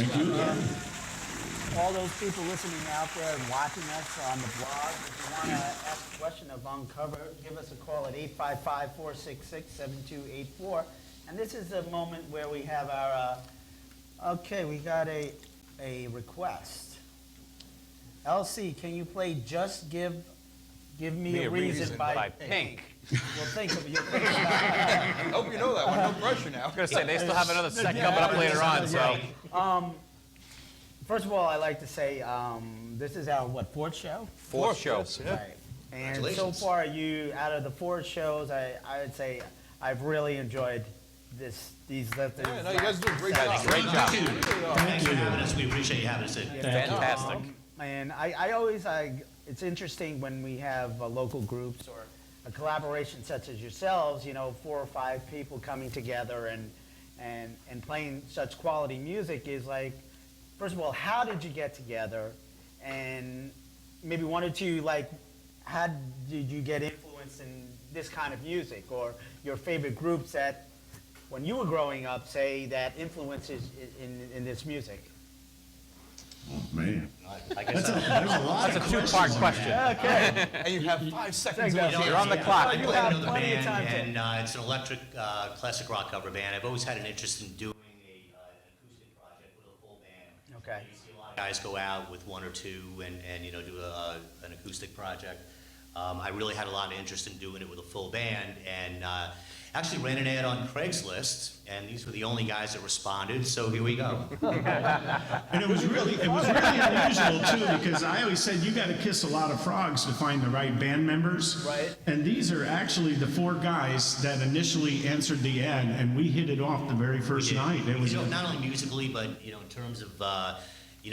Scott. Thank you. All those people listening out there and watching us on the blog, if you want to ask a question of Uncover, give us a call at 855-466-7284. And this is the moment where we have our, okay, we got a request. LC, can you play Just Give Me a Reason by Pink. Well, think of your thing. I hope you know that one. No pressure now. I was going to say, they still have another set coming up later on, so. First of all, I like to say this is our, fourth show? Fourth show. Yeah. Right. And so Congratulations. far, out of the 4 shows, I would say I've really enjoyed these. Yeah, no, you guys do a great job. Great job. Thanks for having us. We appreciate you having us in. Fantastic. And I always, it's interesting when we have local groups or a collaboration such as yourselves, 4 or 5 people coming together and playing such quality music is like, first of all, how did you get together? And maybe 1 or 2, how did you get influenced in this kind of music? Or your favorite groups that, when you were growing up, say, that influences in this music? Oh, man. I guess There's a lot That's of a two-part question. Okay. And you have 5 seconds Exactly. left. You're on the clock. I You play have another plenty of band, time to- and it's an electric classic rock cover band. I've always had an interest in doing an acoustic project with a full band. Okay. You see a lot of guys go out with 1 or 2 and do an acoustic project. I really had a lot of interest in doing it with a full band, and actually ran an ad on Craigslist, and these were the only guys that responded. So here we go. And it was really unusual too, because I always said you got to kiss a lot of frogs to find the right band members. Right. And these are actually the 4 guys that initially answered the ad, and we hit it off the very first night. It was not only musically, but in terms of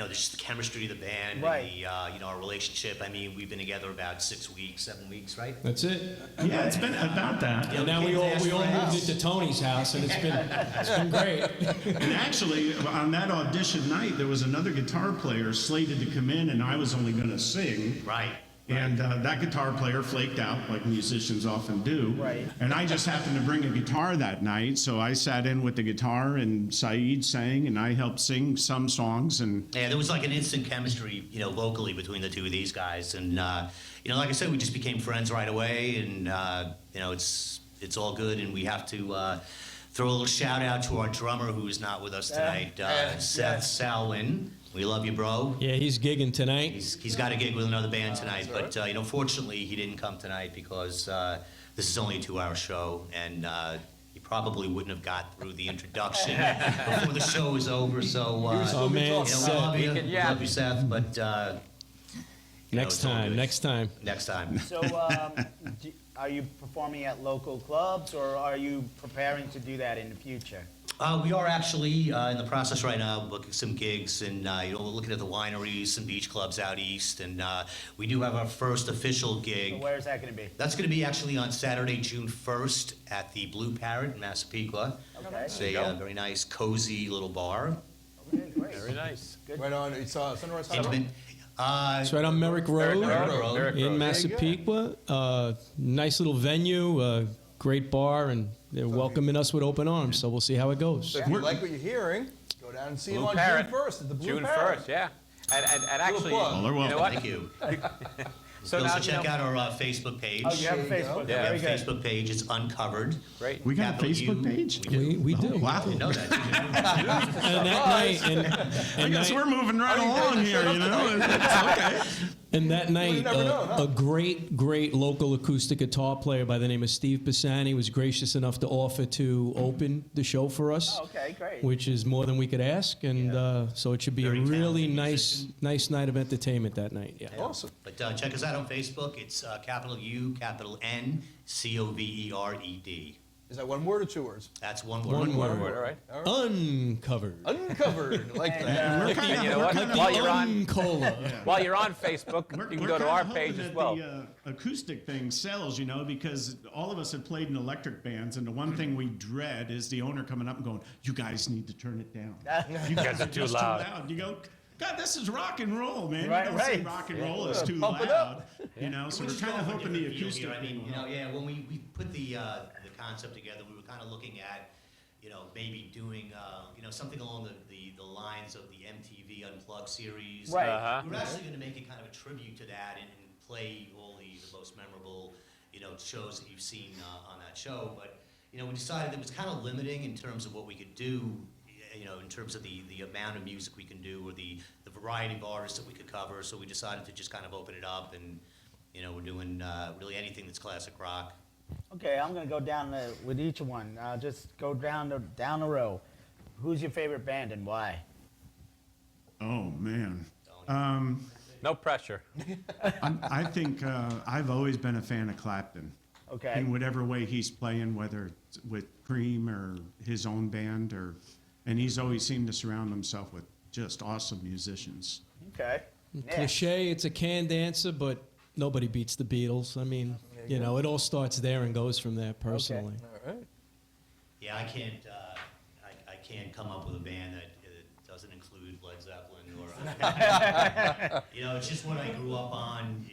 just the chemistry of the band, Right. and our relationship. I mean, we've been together about 6 weeks, 7 weeks, right? That's it. yeah, it's been about that. And now we all moved into Tony's house, and it's been great. And actually, on that audition night, there was another guitar player slated to come in, and I was only going to sing. Right. And that guitar player flaked out, like musicians often do. Right. And I just happened to bring a guitar that night, so I sat in with the guitar, and Saeed sang, and I helped sing some songs. And Yeah, there was like an instant chemistry, vocally between the 2 of these guys, and like I said, we just became friends right away, and it's all good, and we have to throw a little shout out to our drummer who is not with us tonight, Seth Salwin. We love you, bro. Yeah, he's gigging tonight. He's got a gig with another band tonight, but fortunately he didn't come tonight because this is only a 2-hour show, and he probably wouldn't have got through the introduction before the show was over. So, Oh, man, we love you, Yeah. love you, Seth, but Next it's all time, good. next time. Next time. So, are you performing at local clubs, or are you preparing to do that in the future? We are actually in the process right now of booking some gigs, and we're looking at the wineries, some beach clubs out east, and we do have our first official gig. So where is that going to be? That's going to be actually on Saturday, June 1st at the Blue Parrot in Massapequa. Okay. It's a very nice, cozy little bar. Okay, great. Very nice. Right on. It's Sunrise Highway. Intimate. It's right on Merrick Road Merrick Road. Merrick in Road. Massapequa. Nice little venue, great bar, and they're welcoming us with open arms. So we'll see how it goes. So if you like what you're hearing, go down and see Blue him on Parrot. June 1st at the Blue June Parrot. 1st, yeah. And actually, plug. Well, they're you know welcome. what? Thank you. So Also now, check out our Facebook page. Oh, you have a There you go. Facebook. We have Very a good. Facebook page. It's Uncovered. Great. we got a Capital Facebook U. page? We do. Oh, wow. You know that, did you? And that night, I guess we're moving right along here, Okay. And that night, never know, huh? a great local acoustic guitar player by the name of Steve Pisani was gracious enough to offer to open the show for us, Oh, okay, great. which is more than we could ask. And so it should be Very a really talented nice night of entertainment that night. Yeah. Awesome. But check us out on Facebook. It's capital U, capital N, COVERED. Is that 1 word or 2 words? That's one word. One All word. right. Uncovered. Uncovered. Like that. We're And kinda- you know we're what? kinda- While you're on, Uncola. while you're on Facebook, you can We're go to kinda our hoping page as that well. The acoustic thing sells, because all of us have played in electric bands, and the one thing we dread is the owner coming up and going, "You guys need to turn it down. You guys are too loud." You go, "God, this is rock and roll, man. Right, you don't say right. rock and roll is too Pump it loud." up. So we're Which is kind of all hoping the different feel acoustic here. I mean, thing will help. when we put the concept together, we were kind of looking at, maybe doing, something along the lines of the MTV Unplugged series. Right. We're actually going to make it kind of a tribute to that and play all the most memorable, shows that you've seen on that show. But, we decided it was kind of limiting in terms of what we could do, in terms of the amount of music we can do or the variety of artists that we could cover. So we decided to just kind of open it up and, we're doing really anything that's classic rock. Okay, I'm gonna go down with each one. Just go down the row. Who's your favorite band and why? Oh, man. No pressure. I think I've always been a fan of Clapton. Okay. In whatever way he's playing, whether it's with Cream or his own band, and he's always seemed to surround himself with just awesome musicians. Okay. Nick. Cliche, it's a canned answer, but nobody beats the Beatles. I mean, it all starts there and goes from there, personally. All right. Yeah, I can't come up with a band that doesn't include Led Zeppelin or, it's just what I grew up on,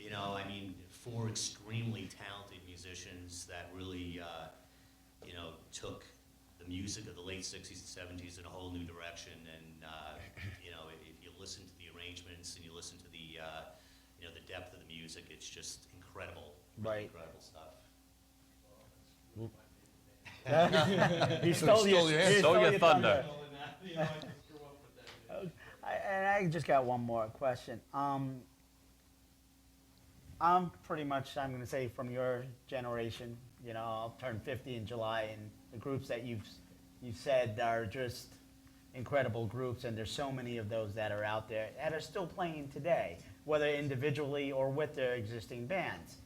four extremely talented musicians that really, took the music of the late 60s and 70s in a whole new direction. And, if you listen to the arrangements and you listen to the, the depth of the music, it's just incredible, really incredible stuff. He stole your thunder. And I just got one more question. I'm pretty much, I'm going to say, from your generation. I'll turn 50 in July, and the groups that you've said are just incredible groups, and there's so many of those that are out there that are still playing today, whether individually or with their existing bands.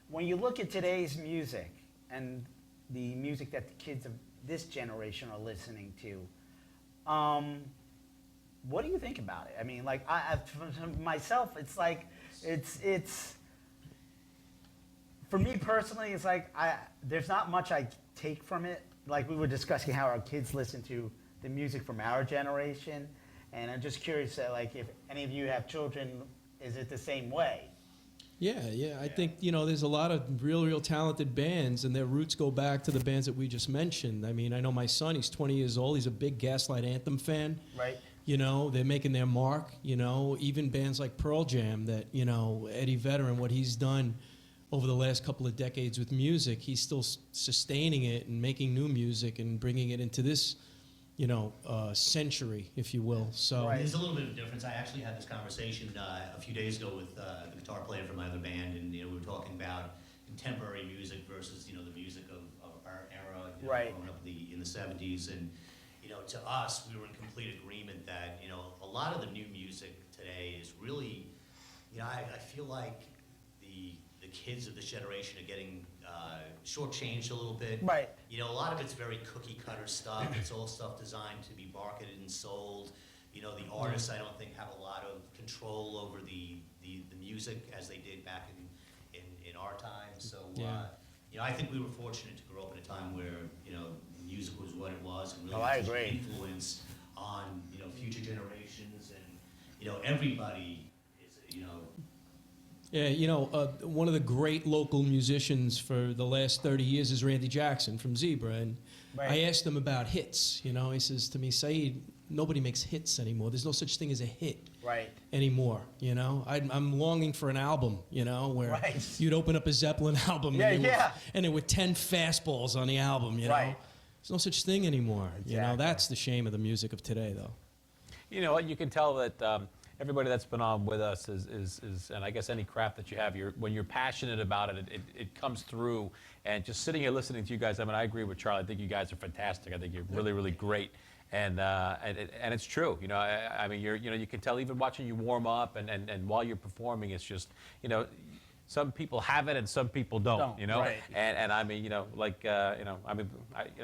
When you look at today's music and the music that the kids of this generation are listening to, what do you think about it? I mean, like, for myself, it's like, it's for me personally, it's like, there's not much I take from it. Like, we were discussing how our kids listen to the music from our generation, and I'm just curious, like, if any of you have children, is it the same way? Yeah. I think, there's a lot of real talented bands, and their roots go back to the bands that we just mentioned. I mean, I know my son, he's 20 years old. He's a big Gaslight Anthem fan. Right. They're making their mark, even bands like Pearl Jam that, Eddie Vedder and what he's done over the last couple of decades with music, he's still sustaining it and making new music and bringing it into this, century, if you will. So There's a little bit of difference. I actually had this conversation a few days ago with the guitar player from my other band, and we were talking about contemporary music versus the music of our era, right, growing up in the 70s, and to us, we were in complete agreement that a lot of the new music today is really, I feel like the kids of this generation are getting shortchanged a little bit. Right. A lot of it's very cookie cutter stuff. It's all stuff designed to be marketed and sold. The artists, I don't think, have a lot of control over the music as they did back in our time. So, I think we were fortunate to grow up in a time where, music was what it was and really had an influence on, future generations, and, everybody is, Yeah, one of the great local musicians for the last 30 years is Randy Jackson from Zebra, and I asked him about hits. He says to me, Saeed, nobody makes hits anymore. There's no such thing as a hit anymore. I'm longing for an album, where you'd open up a Zeppelin album and there were 10 fastballs on the album. There's no such thing anymore. That's the shame of the music of today, though. You know what? You can tell that everybody that's been on with us is, and I guess any craft that you have, when you're passionate about it, it comes through. And just sitting here listening to you guys, I mean, I agree with Charlie. I think you guys are fantastic. I think you're really, really great. And it's true. I mean, you can tell even watching you warm up and while you're performing, it's just, some people have it and some people don't, and I mean,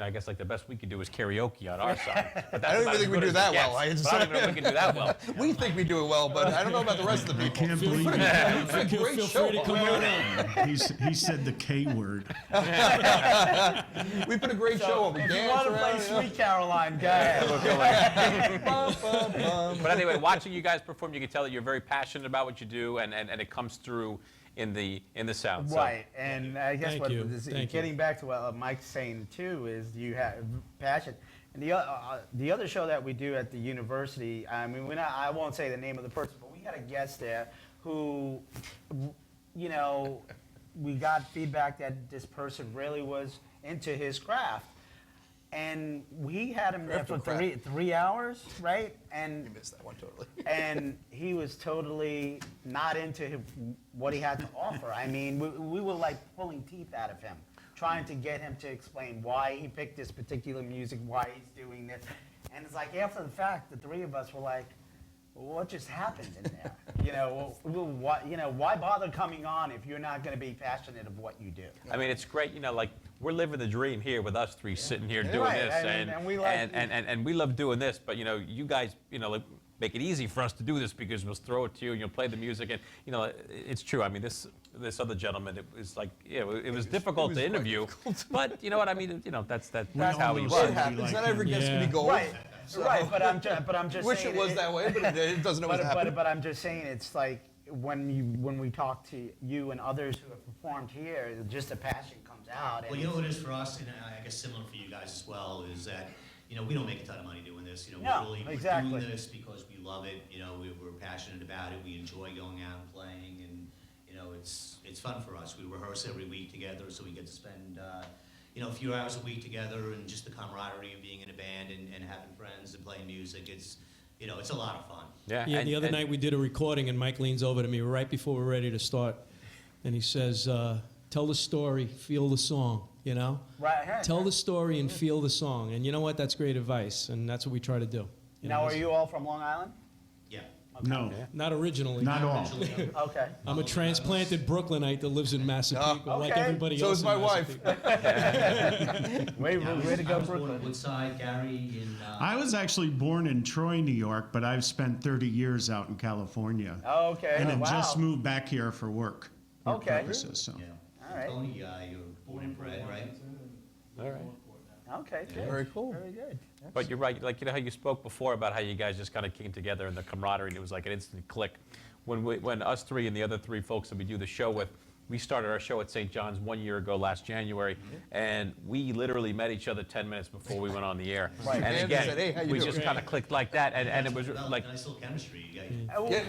I guess like the best we could do is karaoke on our side. But I don't even think we do that well. I don't even know if we can do that well. We think we do it well, but I don't know about the rest of the people. I can't believe it. Feel great show. Come on in. He said the K word. We put a great show on. We If you dance want to play around, Sweet Caroline, go ahead. But anyway, watching you guys perform, you can tell that you're very passionate about what you do, and it comes through in the sound. Right, and I guess Thank what you. this, Thank getting back to what Mike's saying too is you have passion. And the other show that we do at the university, I mean, I won't say the name of the person, but we had a guest there who, you know, we got feedback that this person really was into his craft. And we had him there for three hours, right? And You missed that one totally. and he was totally not into what he had to offer. I mean, we were like pulling teeth out of him, trying to get him to explain why he picked this particular music, why he's doing this. And it's like after the fact, the three of us were like, well, what just happened in there? Why bother coming on if you're not going to be passionate of what you do? I mean, it's great, you know, like we're living the dream here with us three sitting here doing Right, this, and we like- and we love doing this. But you know, you guys, you know, like, make it easy for us to do this because we'll throw it to you and you'll play the music, and you know, it's true. I mean, this other gentleman, it was like, yeah, it was difficult to interview, but you know what I mean? You know, that's how he It was. happens. Not every guest can be Yeah. gold. Right, So- right. But I'm just Wish saying it was that way, but it doesn't always happen. But I'm just saying, it's like when we talk to you and others who have performed here, just the passion comes out. Well, you know what it is for us, and I guess similar for you guys as well, is that, you know, we don't make a ton of money doing this. You know, No, we're exactly. doing this because we love it. You know, we're passionate about it. We enjoy going out and playing, and you know, it's fun for us. We rehearse every week together, so we get to spend you know, a few hours a week together, and just the camaraderie of being in a band and having friends and playing music. It's, you know, it's a lot of fun. Yeah. Yeah, and- the other and- night we did a recording, and Mike leans over to me right before we're ready to start, and he says, tell the story, feel the song, you know? Right. Tell the story and feel the song. And you know what? That's great advice, and that's what we try to do. You Now, know, are you all from Long Island? Yeah. No, Not originally. not all. Okay. I'm a transplanted Brooklynite that lives in Massapequa, like okay. everybody So else is in my wife. Massapequa. Way to I go, was born Brooklyn. in Woodside, Gary, in I was actually born in Troy, New York, but I've spent 30 years out in California. Okay. And have wow. just moved back here for work Okay. purposes. So. yeah. All right. Tony, you're born and bred, right? All right. Okay. Good. Very cool. Very good. But you're right. Like, you know how you spoke before about how you guys just kind of came together and the camaraderie, and it was like an instant click. When us three and the other three folks that we do the show with, we started our show at St. John's 1 year ago, last January, and we literally met each other 10 minutes before we went on the air. Right. And And again, said, "Hey, how you we doing?" just kind of clicked like that, and it was Developed like, nice little chemistry. You guys.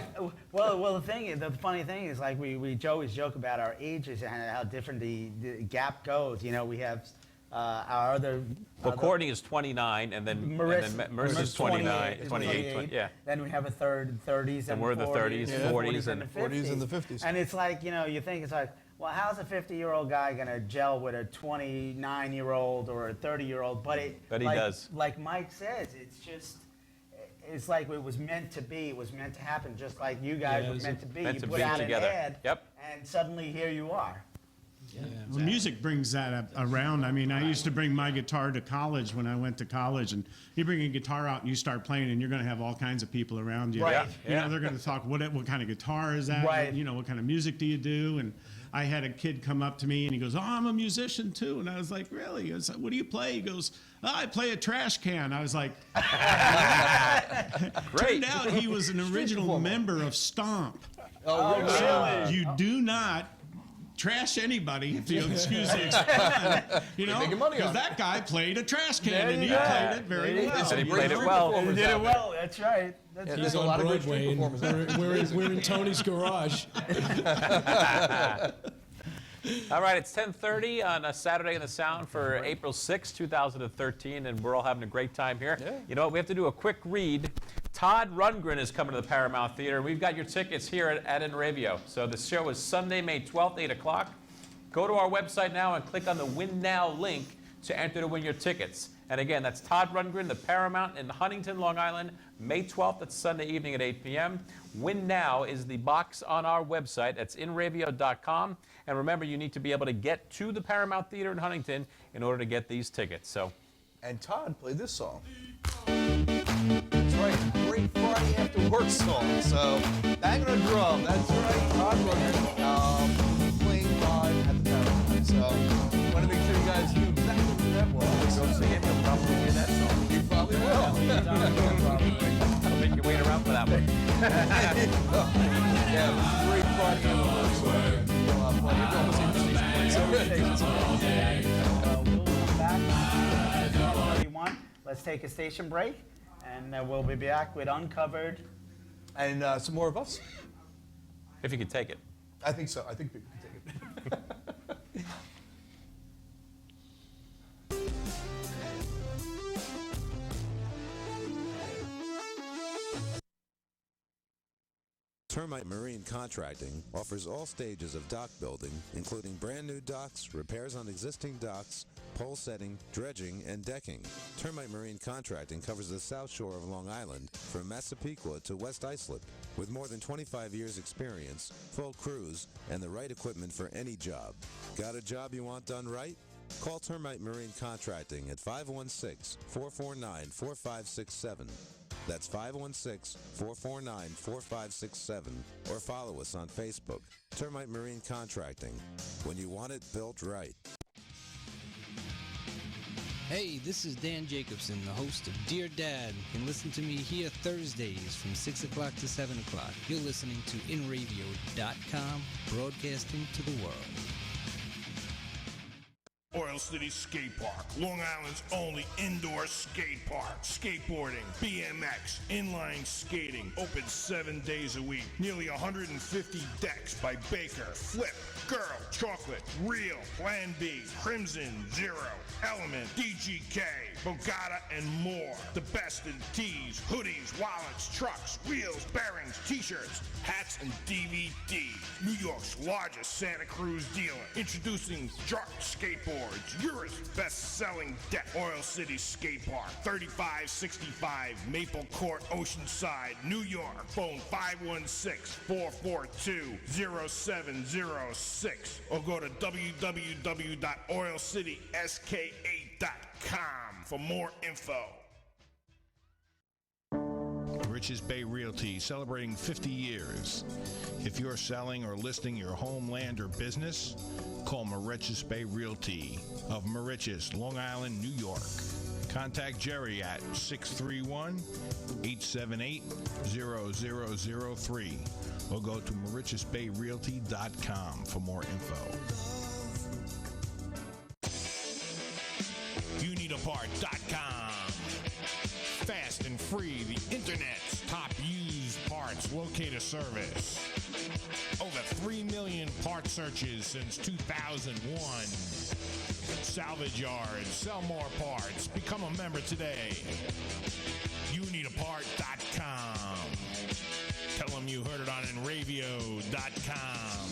Well, the thing is, the funny thing is, like we always joke about our ages and how different the gap goes. You know, we have our other. well, Courtney is 29, and then Marissa's 29, 28, yeah. Then we have a third 30s and we're the 40s, 30s, and 40s and the 50s. And it's like, you know, you think it's like, well, how's a 50-year-old guy gonna gel with a 29-year-old or a 30-year-old? But he does. Like Mike says, it's like it was meant to be. It was meant to happen, just like you guys Yeah, were it's meant to be. meant You to put be out together. an ad, Yep. and suddenly here you are. Well, music brings that around. I mean, I used to bring my guitar to college when I went to college, and you bring a guitar out and you start playing, and you're going to have all kinds of people around you. Right. You know, they're going to talk, what kind of guitar is that? Right. You know, what kind of music do you do? And I had a kid come up to me, and he goes, oh, I'm a musician, too. And I was like, really? He goes, what do you play? He goes, oh, I play a trash can. I was like, Great. turned out he was an original member of Stomp. Oh, really? You do not trash anybody, if you'll excuse the expression. You know, making money on because it. that guy played a trash can, There and you he go. played it very There you well. go. And he Great played it street well. performers You did out it there. well. That's right. That's Yeah, right. there's He's a on lot of great Broadway, street and performers. we're in Tony's garage. All right, it's 10:30 on a Saturday in the Sound for April 6, 2013, and we're all having a great time here. Yeah. You know what? We have to do a quick read. Todd Rundgren is coming to the Paramount Theater. We've got your tickets here at InRavio. So the show is Sunday, May 12th, 8 o'clock. Go to our website now and click on the Win Now link to enter to win your tickets. And again, that's Todd Rundgren, the Paramount in Huntington, Long Island, May 12th. That's Sunday evening at 8 p.m. Win Now is the box on our website. That's inravio.com. And remember, you need to be able to get to the Paramount Theater in Huntington in order to get these tickets. So, And Todd played this song. That's right, great Friday after work song. So, banging a drum, that's right, Todd Rundgren, playing live at the Paramount. So, want to make sure you guys knew exactly who that was. go see him. You'll probably hear that song. You probably will. I'll make you wait around for that one. Yeah, great Friday after work song. We'll come back. let's take a station break, and we'll be back with Uncovered. And some more of us. If you could take it. I think so. I think people can take it. Termite Marine Contracting offers all stages of dock building, including brand new docks, repairs on existing docks, pole setting, dredging, and decking. Termite Marine Contracting covers the South Shore of Long Island from Massapequa to West Islip. With more than 25 years experience, full crews, and the right equipment for any job. Got a job you want done right? Call Termite Marine Contracting at 516-449-4567. That's 516-449-4567, or follow us on Facebook. Termite Marine Contracting. When you want it built right. Hey, this is Dan Jacobson, the host of Dear Dad. You can listen to me here Thursdays from 6 o'clock to 7 o'clock. You're listening to InRadio.com, broadcasting to the world. Oil City Skate Park, Long Island's only indoor skate park. Skateboarding, BMX, inline skating, open 7 days a week. Nearly 150 decks by Baker, Flip, Girl, Chocolate, Real, Plan B, Crimson, Zero, Element, DGK, Bogata, and more. The best in tees, hoodies, wallets, trucks, wheels, bearings, t-shirts, hats, and DVD. New York's largest Santa Cruz dealer. Introducing Jark Skateboards, Europe's best-selling deck. Oil City Skate Park, 3565 Maple Court, Oceanside, New York. Phone 516-442-0706 or go to www.oilcitysk8.com for more info. Moriches Bay Realty, celebrating 50 years. If you're selling or listing your home, land, or business, call Moriches Bay Realty of Moriches, Long Island, New York. Contact Jerry at 631-878-0003 or go to MorichesBayRealty.com for more info. YouNeedAPart.com. Fast and free, the internet's top used parts locator service. Over 3 million part searches since 2001. Salvage yards, sell more parts. Become a member today. YouNeedAPart.com. Tell them you heard it on InRavio.com.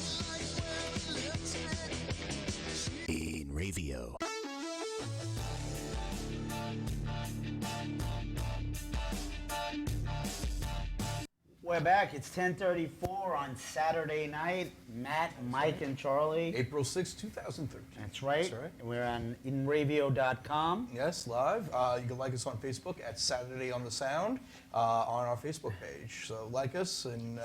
InRavio. We're back. It's 10:34 on Saturday night. Matt, Mike, and Charlie. April 6, 2013. That's right. That's right. And we're on InRavio.com. Yes, live. You can like us on Facebook at Saturday on the Sound on our Facebook page. So like us and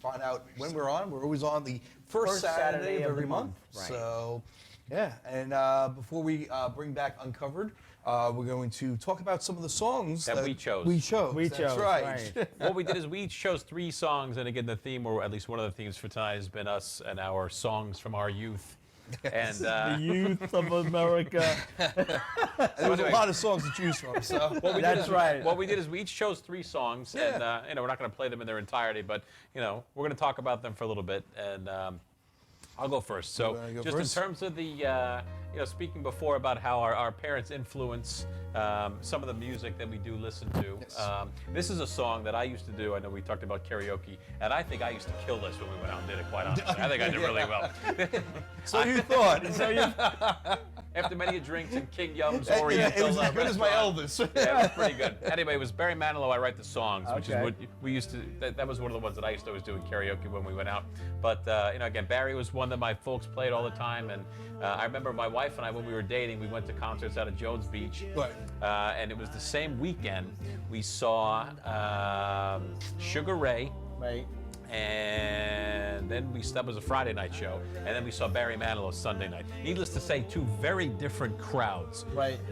find out when we're on. We're always on the first Saturday of every month. Right. So, yeah. And before we bring back Uncovered, we're going to talk about some of the songs that we chose. That's right. What we did is we each chose 3 songs, and again, the theme, or at least one of the themes for tonight, has been us and our songs from our youth. And the youth of America. There was a lot of songs to choose from. So What we did is we each chose 3 songs, and we're not going to play them in their entirety, but we're going to talk about them for a little bit, and I'll go first. So, just in terms of the, speaking before about how our parents influence some of the music that we do listen to. Yes. This is a song that I used to do. I know we talked about karaoke, and I think I used to kill this when we went out and did it, quite honestly. I think I did really well. So you thought. After many drinks and King Yum's It was as good as my Elvis. Yeah, it was pretty good. Anyway, it was Barry Manilow, I Write the Songs, which is what we used to, that was one of the ones that I used to always do in karaoke when we went out. But, again, Barry was one that my folks played all the time, and I remember my wife and I, when we were dating, we went to concerts out of Jones Beach. Right. And it was the same weekend we saw Sugar Ray. Right. And then that was a Friday night show, and then we saw Barry Manilow Sunday night. Needless to say, two very different crowds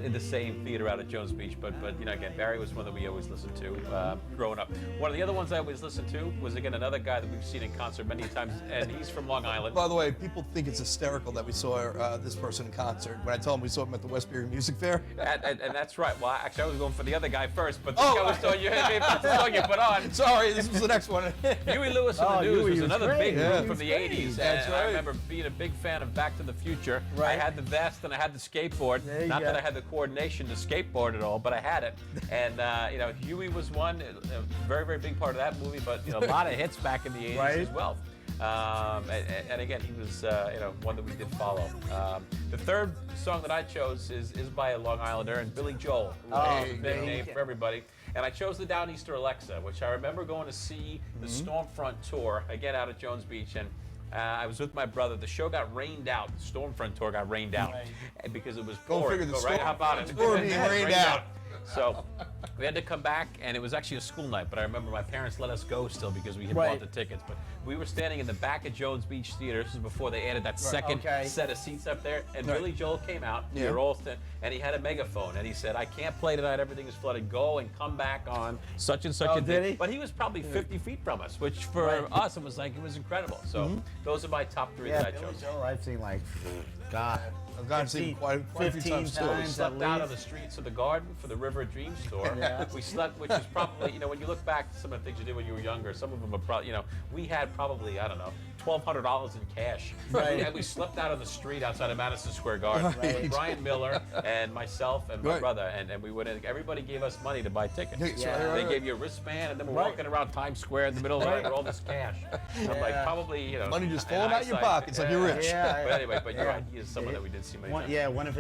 in the same theater out at Jones Beach. But again, Barry was one that we always listened to growing up. One of the other ones I always listened to was, again, another guy that we've seen in concert many times, and he's from Long Island. By the way, people think it's hysterical that we saw this person in concert. When I tell them we saw him at the Westbury Music Fair. And that's right. Well, actually, I was going for the other guy first, but this guy was telling you, hey, that's the song you put on. Sorry, this was the next one. Huey Lewis and the News Huey was was another great. big Yeah. group from the 80s. That's and right. I remember being a big fan of Back to the Future. Right. I had the vest and I had the skateboard. There you Not go. that I had the coordination to skateboard at all, but I had it. And, Huey was one, a very, very big part of that movie, but, a lot of hits back in the 80s as well. And again, he was, one that we did follow. The third song that I chose is by a Long Islander, and Billy Joel, who is a big name for everybody. And I chose the Downeaster Alexa, which I remember going to see the Stormfront tour, again, out at Jones Beach. And I was with my brother. The show got rained out. The Stormfront tour got rained out because it was pouring. figure the Right? How about it? tour being rained out. So we had to come back, and it was actually a school night, but I remember my parents let us go still because we had bought the tickets. But we were standing in the back of Jones Beach Theater. This was before they added that second set of seats up there. And Billy Joel came out, we were all and he had a megaphone, and he said, I can't play tonight, everything is flooded. Go and come back on such and such a did day. he? But he was probably 50 feet from us, which for us, it was incredible. So those are my top three that I Billy chose. Joel, I've seen God. I've gone to see him quite a few times too. We slept out on the streets of the Garden for the River of Dreams tour. We slept, which is probably, when you look back to some of the things you did when you were younger, some of them are probably, we had probably, I don't know, $1,200 in cash. And we slept out on the street outside of Madison Square Garden. Brian Miller and myself and my brother, and we went in, everybody gave us money to buy tickets. They gave you a wristband, and then we're walking around Times Square in the middle of the night with all this cash. I'm like, probably, money just falling out your pockets like you're rich. But anyway, your idea is someone that we did see many times. Yeah, one of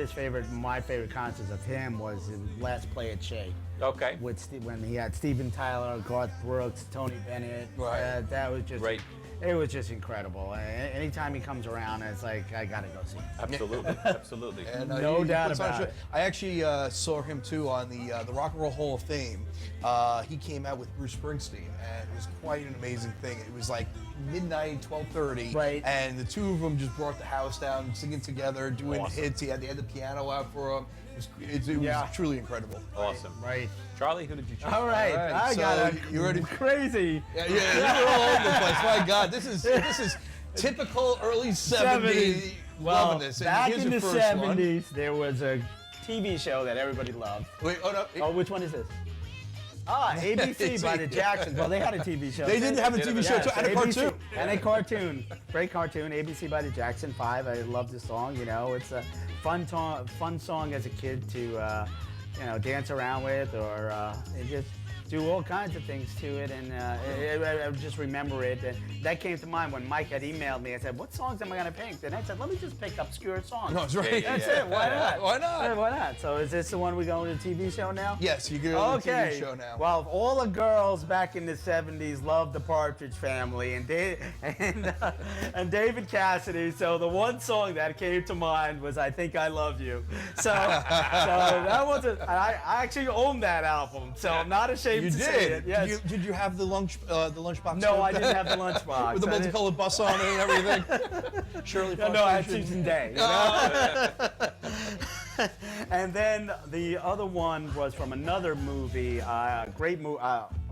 my favorite concerts of him was his last play at Shea. Okay. When he had Steven Tyler, Garth Brooks, Tony Bennett. Right. That was just Great. It was just incredible. Anytime he comes around, it's like I gotta go see him. Absolutely, absolutely. And, No he doubt puts on a about show. it. I actually saw him too on the Rock and Roll Hall of Fame. He came out with Bruce Springsteen, and it was quite an amazing thing. It was like midnight, 12:30, Right. and the two of them just brought the house down, singing together, doing Awesome. hits. They had the piano out for him. It was truly incredible. Awesome. Right. Charlie, who did you choose? All right. All right, I so got it. you ready? Crazy. Yeah, you're all over the place. My God, this is typical early 70s. Well, Loving this. And back here's in your the first one. 70s, there was a TV show that everybody loved. Wait, hold up. Oh, which one is this? ABC by the Jacksons. Well, they had a TV show. They did have a TV show too, and a cartoon. And a cartoon. Great cartoon. ABC by the Jackson 5. I love the song. It's a fun song as a kid to dance around with, or just do all kinds of things to it. And I just remember it. And that came to mind when Mike had emailed me and said, "What songs am I going to pick?" And I said, "Let me just pick obscure songs." No, that's right. That's it. Why not? Why not? Yeah, why not? So is this the one we going to the TV show now? Yes, you go to the Okay. TV show now. Well, all the girls back in the 70s loved the Partridge Family and David Cassidy. So the one song that came to mind was "I Think I Love You." So that was I actually own that album, so I'm not ashamed You to say it. did. Yes. Did you have the lunchbox? No, too? I didn't have the lunchbox. With the I didn't- multicolored bus on it and everything. Shirley No, I had Frustration. Susan Day. And then the other one was from another movie, great movie,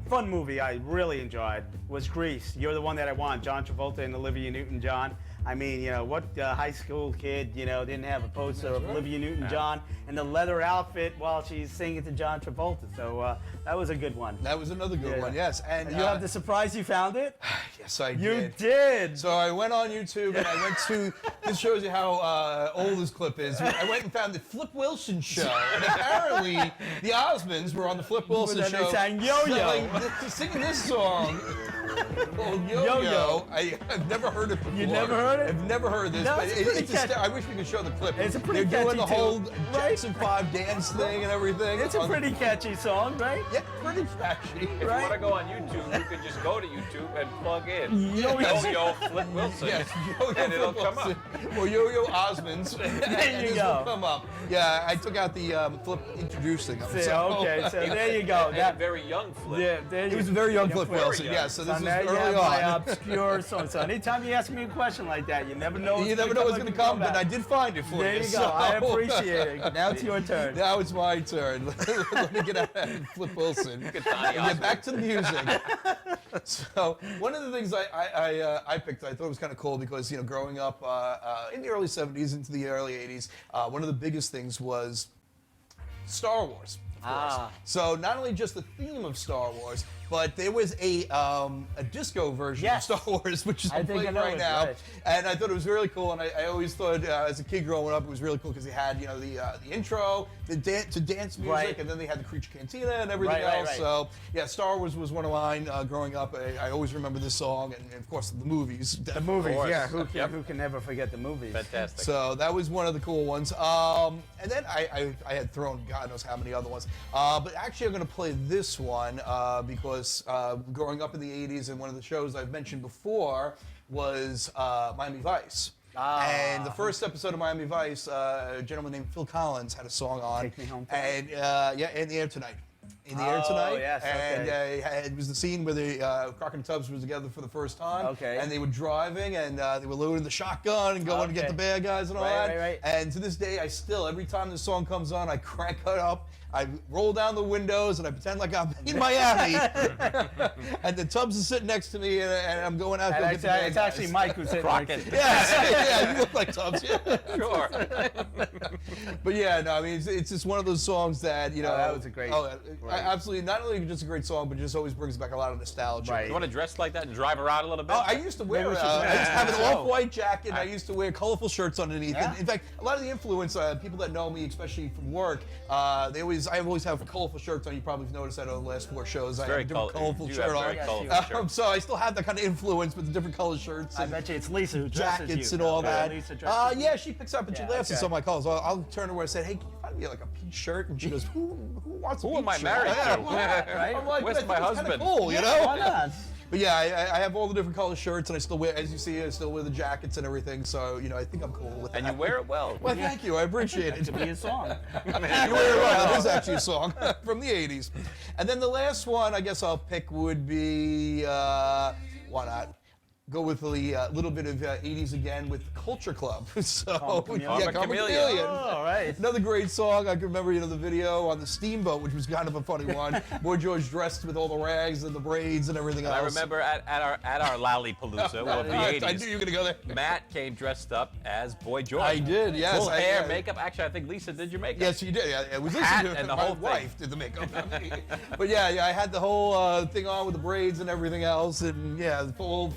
fun movie I really enjoyed, was Grease. You're the One That I Want, John Travolta and Olivia Newton-John. I mean, what high school kid, didn't have a poster of Olivia Newton-John in the leather outfit while she's singing to John Travolta. So that was a good one. That was another good one, yes. And you have the surprise you found it? Yes, I did. You did. So I went on YouTube and I went to, this shows you how old this clip is. I went and found the Flip Wilson show. And apparently the Osmonds were on the Flip Wilson Then show. they sang Yo-Yo. Singing this song. Called Yo-Yo. I've never heard it before. You never heard it? I've never heard this. No, but it's pretty catchy. I wish we could show the clip. It's a pretty They're doing the catchy whole tune, Jackson 5 dance thing and everything. It's a pretty catchy song, right? Yeah, pretty catchy. If you want to go on YouTube, you can just go to YouTube and plug in Yo-Yo. Flip Wilson, Yes, Yo-Yo and it'll Flip come up. Wilson. Well, Yo-Yo Osmonds. There you this go. will come up. Yeah, I took out the Flip introducing him. Okay, so there you go. And a very young Flip. Yeah, there He you was a very young Yeah, Flip Flip. Wilson, young. yeah. So this was now you early have my on. obscure song. So anytime you ask me a question like that, you never know. You never know what's going to come, but I did find it for There you. you go. I appreciate it. Now it's your turn. Now it's my turn. Let me get out of Flip Wilson and get back to the music. So one of the things I picked, I thought it was kind of cool because, you know, growing up in the early 70s into the early 80s, one of the biggest things was Star Wars. Of course. So not only just the theme of Star Wars, but there was a disco version of Star Wars, which is playing right now. Right. And I thought it was really cool. And I always thought, as a kid growing up, it was really cool because they had, you know, the intro, the dance music, and then they had the Creature Cantina and everything else. Right. So yeah, Star Wars was one of mine growing up. I always remember this song, and of course the movies. The movies, yeah. Who can never forget the movies? Fantastic. So that was one of the cool ones. And then I had thrown God knows how many other ones. But actually, I'm going to play this one because growing up in the 80s, and one of the shows I've mentioned before was Miami Vice. And the first episode of Miami Vice, a gentleman named Phil Collins had a song on. Take Me Home. And In the Air Tonight. In the Air Tonight. Yes, and it was the scene where the Crockett and Tubbs were together for the first time. Okay. And they were driving, and they were loading the shotgun and going to get the bad guys and all that. Right. And to this day, every time this song comes on, I crank it up. I roll down the windows and I pretend like I'm in Miami. And the Tubbs is sitting next to me, and I'm going out to get the bad guys. It's actually Mike who's sitting next to you. Yeah, you look like Tubbs. Yeah. Sure. But yeah, no, I mean, it's just one of those songs that, you know. that was a great. Absolutely. Not only just a great song, but just always brings back a lot of nostalgia. Right. You want to dress like that and drive around a little bit? Oh, I used to wear. I used to have an off-white jacket. And I used to wear colorful shirts underneath. Yeah. And in fact, a lot of the influence, people that know me, especially from work, I always have colorful shirts on. You probably have noticed that over the last 4 shows. I have a different colorful shirt on. So I still have that kind of influence with the different color shirts. I bet you it's Lisa who dresses jackets you. and all that. Lisa dresses you. Yeah, she picks up and she laughs at some of my colors. I'll turn to her and say, "Hey, can you find me like a peach shirt?" And she goes, "Who wants a peach shirt? Who am I married to? Right? I'm like, Where's my husband? Cool, you know? Why not? But yeah, I have all the different color shirts, and I still wear, as you see, I still wear the jackets and everything. So, you know, I think I'm cool with that. And you wear it well. Well, thank you. I appreciate it. It could be a song. You wear it well. That is actually a song from the 80s. And then the last one I guess I'll pick would be, why not? Go with a little bit of 80s again with Culture Club. So, Karma Chameleon. Chameleon. Oh, all right. Another great song. I can remember, you know, the video on the steamboat, which was kind of a funny one. Boy George dressed with all the rags and the braids and everything else. I remember at our Lollapalooza of the 80s. I knew you were going to go there. Matt came dressed up as Boy George. I did, yes. Full hair, makeup. Actually, I think Lisa did your makeup. Yes, you did. Yeah, it was Hat Lisa and the my whole wife did the makeup. But yeah, I had the whole thing on with the braids and everything else, and yeah, full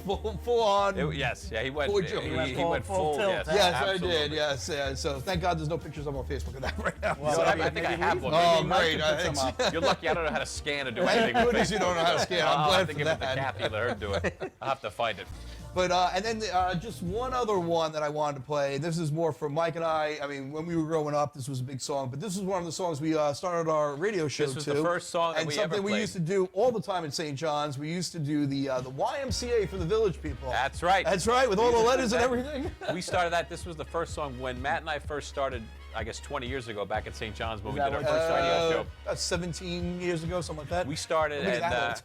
on. Yes, yeah, he went. Boy George. He went full. tilt. Yes, Yes, absolutely. I did. Yes, yeah. So thank God there's no pictures of him on Facebook of that right now. Well, So, I think I have one. oh, Mike great. could put some up. You're lucky I don't know how to scan or do Thank anything. goodness you don't know how to scan. I'm I'll glad have to for give it that. to Kathy. Let her do it. I'll have to find it. But and then just one other one that I wanted to play. This is more for Mike and I. I mean, when we were growing up, this was a big song. But this is one of the songs we started our radio show to. This was the first song that and we something ever we played. used to do all the time in St. John's. We used to do the YMCA for the Village People. That's right. That's right, with all the letters and everything. We started that. This was the first song when Matt and I first started. I guess 20 years ago, back at St. John's when we did our first radio show. About 17 years ago, something like that. We started, Maybe and that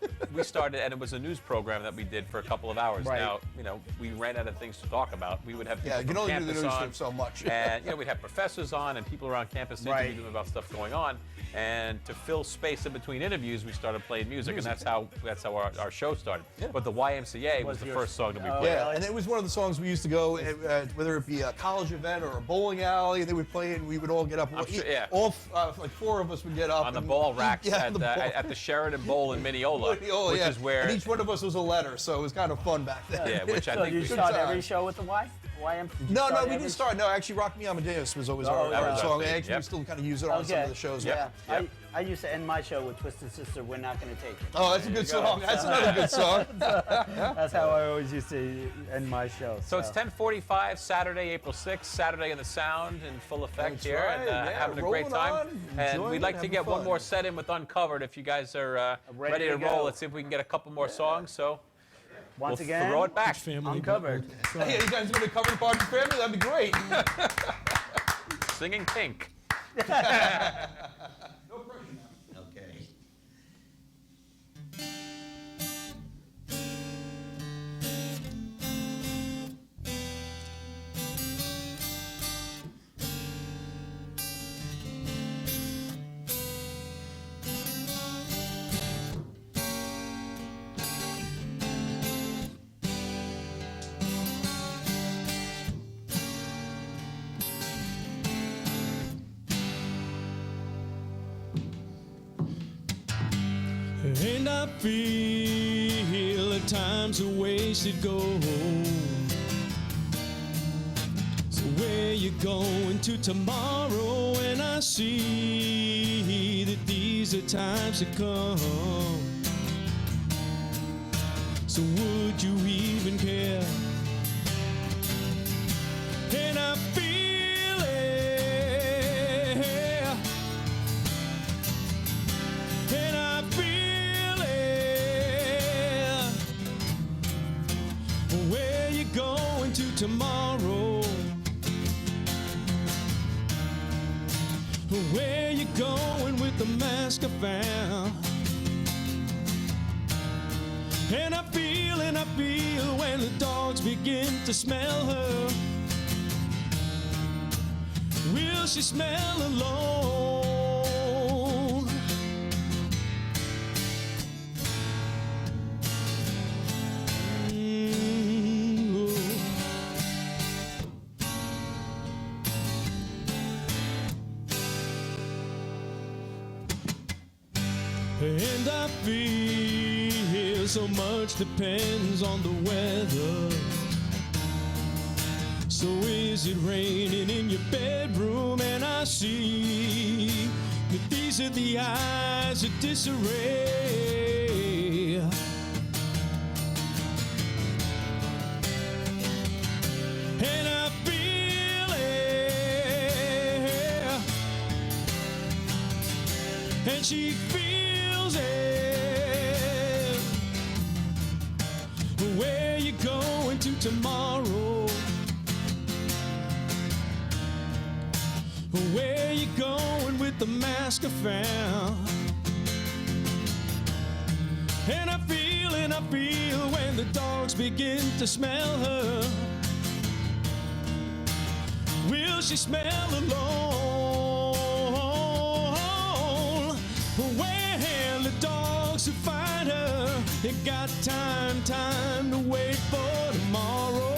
and it was a news program that we did for a couple of hours. Right. Now, you know, we ran out of things to talk about. We would have people Yeah, you can from only do the campus news on, so much. and you know, we'd have professors on and people around campus interviewing them about stuff going on. And to fill space in between interviews, we started playing music, and that's how our show started. Yeah. But the YMCA was the first song that we played. Yeah, and it was one of the songs we used to go, whether it be a college event or a bowling alley, they would play it, and we would all get up. Sure, yeah. All like 4 of us would get up. On the and ball racks yeah, at the Sheridan Bowl in Mineola, which is where... And each one of us was a letter, so it was kind of fun back then. Yeah, which I So think you we... start every show with the Y? YM? No, we didn't start. No, actually, Rock Me Amadeus was always our that was our song. thing, Actually, we yep. still kind of use it on some of the shows. Yeah. Yep. I used to end my show with Twisted Sister, We're Not Gonna Take It. Oh, that's a good song. That's another good song. That's how I always used to end my show. So it's 10:45, Saturday, April 6th, Saturday in the Sound in full effect That's here, right, and yeah, having a great rolling time. on, And enjoying we'd it, like to having get one fun. more set in with Uncovered if you guys are ready to to roll. go. Let's see if we can get a couple more songs. So Once we'll again, throw it back. Family. Uncovered. Hey, you guys going to cover the part of your family? That'd be great. Singing Pink. No pressure now. Okay. And I feel at times a wasted gold. So where you going to tomorrow? And I see that these are times to come. So would you even care? And I feel it, and I feel it. Where you going to tomorrow? Where you going with the mask I found? And I feel when the dogs begin to smell her. Will she smell alone? And I feel so much depends on the weather. So is it raining in your bedroom? And I see that these are the eyes of disarray. And I feel it, and she feels it. Where you going to tomorrow? Where you going with the mask I found? And I feel when the dogs begin to smell her. Will she smell alone? When the dogs will find her, they got time to wait for tomorrow.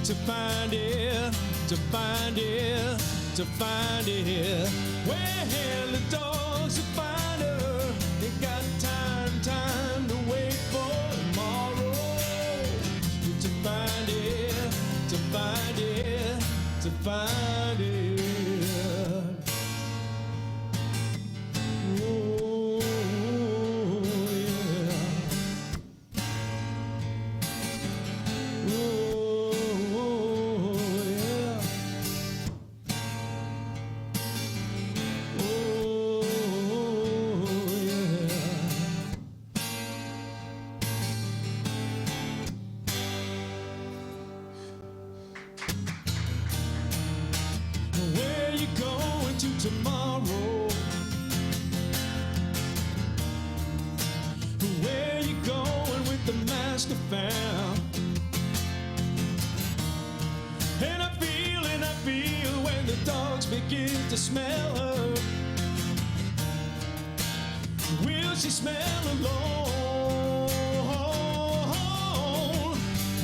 To find it, to find it, to find it. When the dogs will find her, they got time to wait for tomorrow. To find it, to find it, to find it. Oh, yeah. Where you going to tomorrow? Where you going with the mask I found? And I feel when the dogs begin to smell her. Will she smell alone?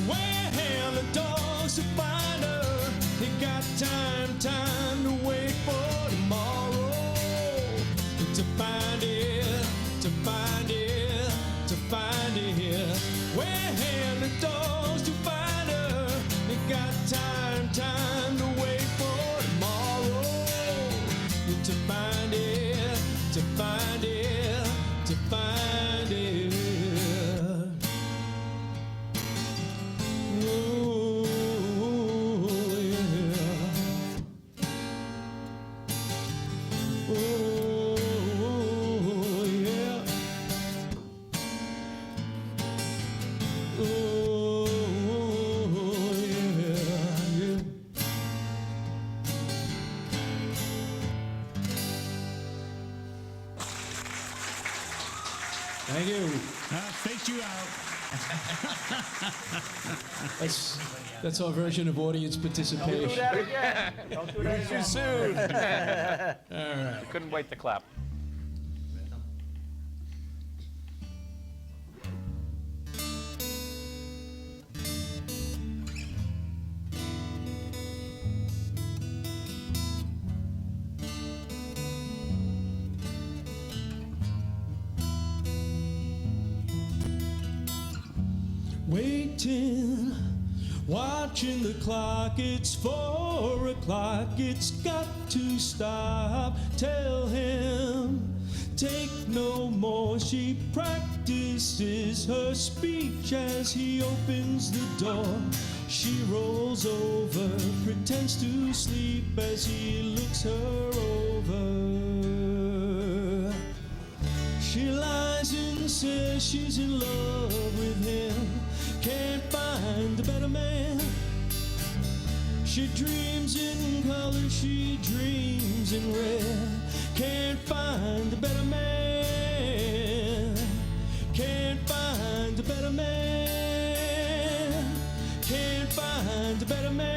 When the dogs will find her, they got time to wait for tomorrow. To find it, to find it, to find it. When the dogs to find her, they got time to wait for tomorrow. To find it, to find it, to find it. Oh, yeah. Oh, yeah. Oh, yeah, yeah. Thank you. Faked you out. That's our version of audience participation. Don't do that again. Don't do that Too again. soon. All right. Couldn't wait to clap. Waiting, watching the clock, it's 4 o'clock, it's got to stop. Tell him, take no more. She practices her speech as he opens the door. She rolls over, pretends to sleep as he looks her over. She lies and says she's in love with him. Can't find a better man. She dreams in color, she dreams in red. Can't find a better man. Can't find a better man. Can't find a better man.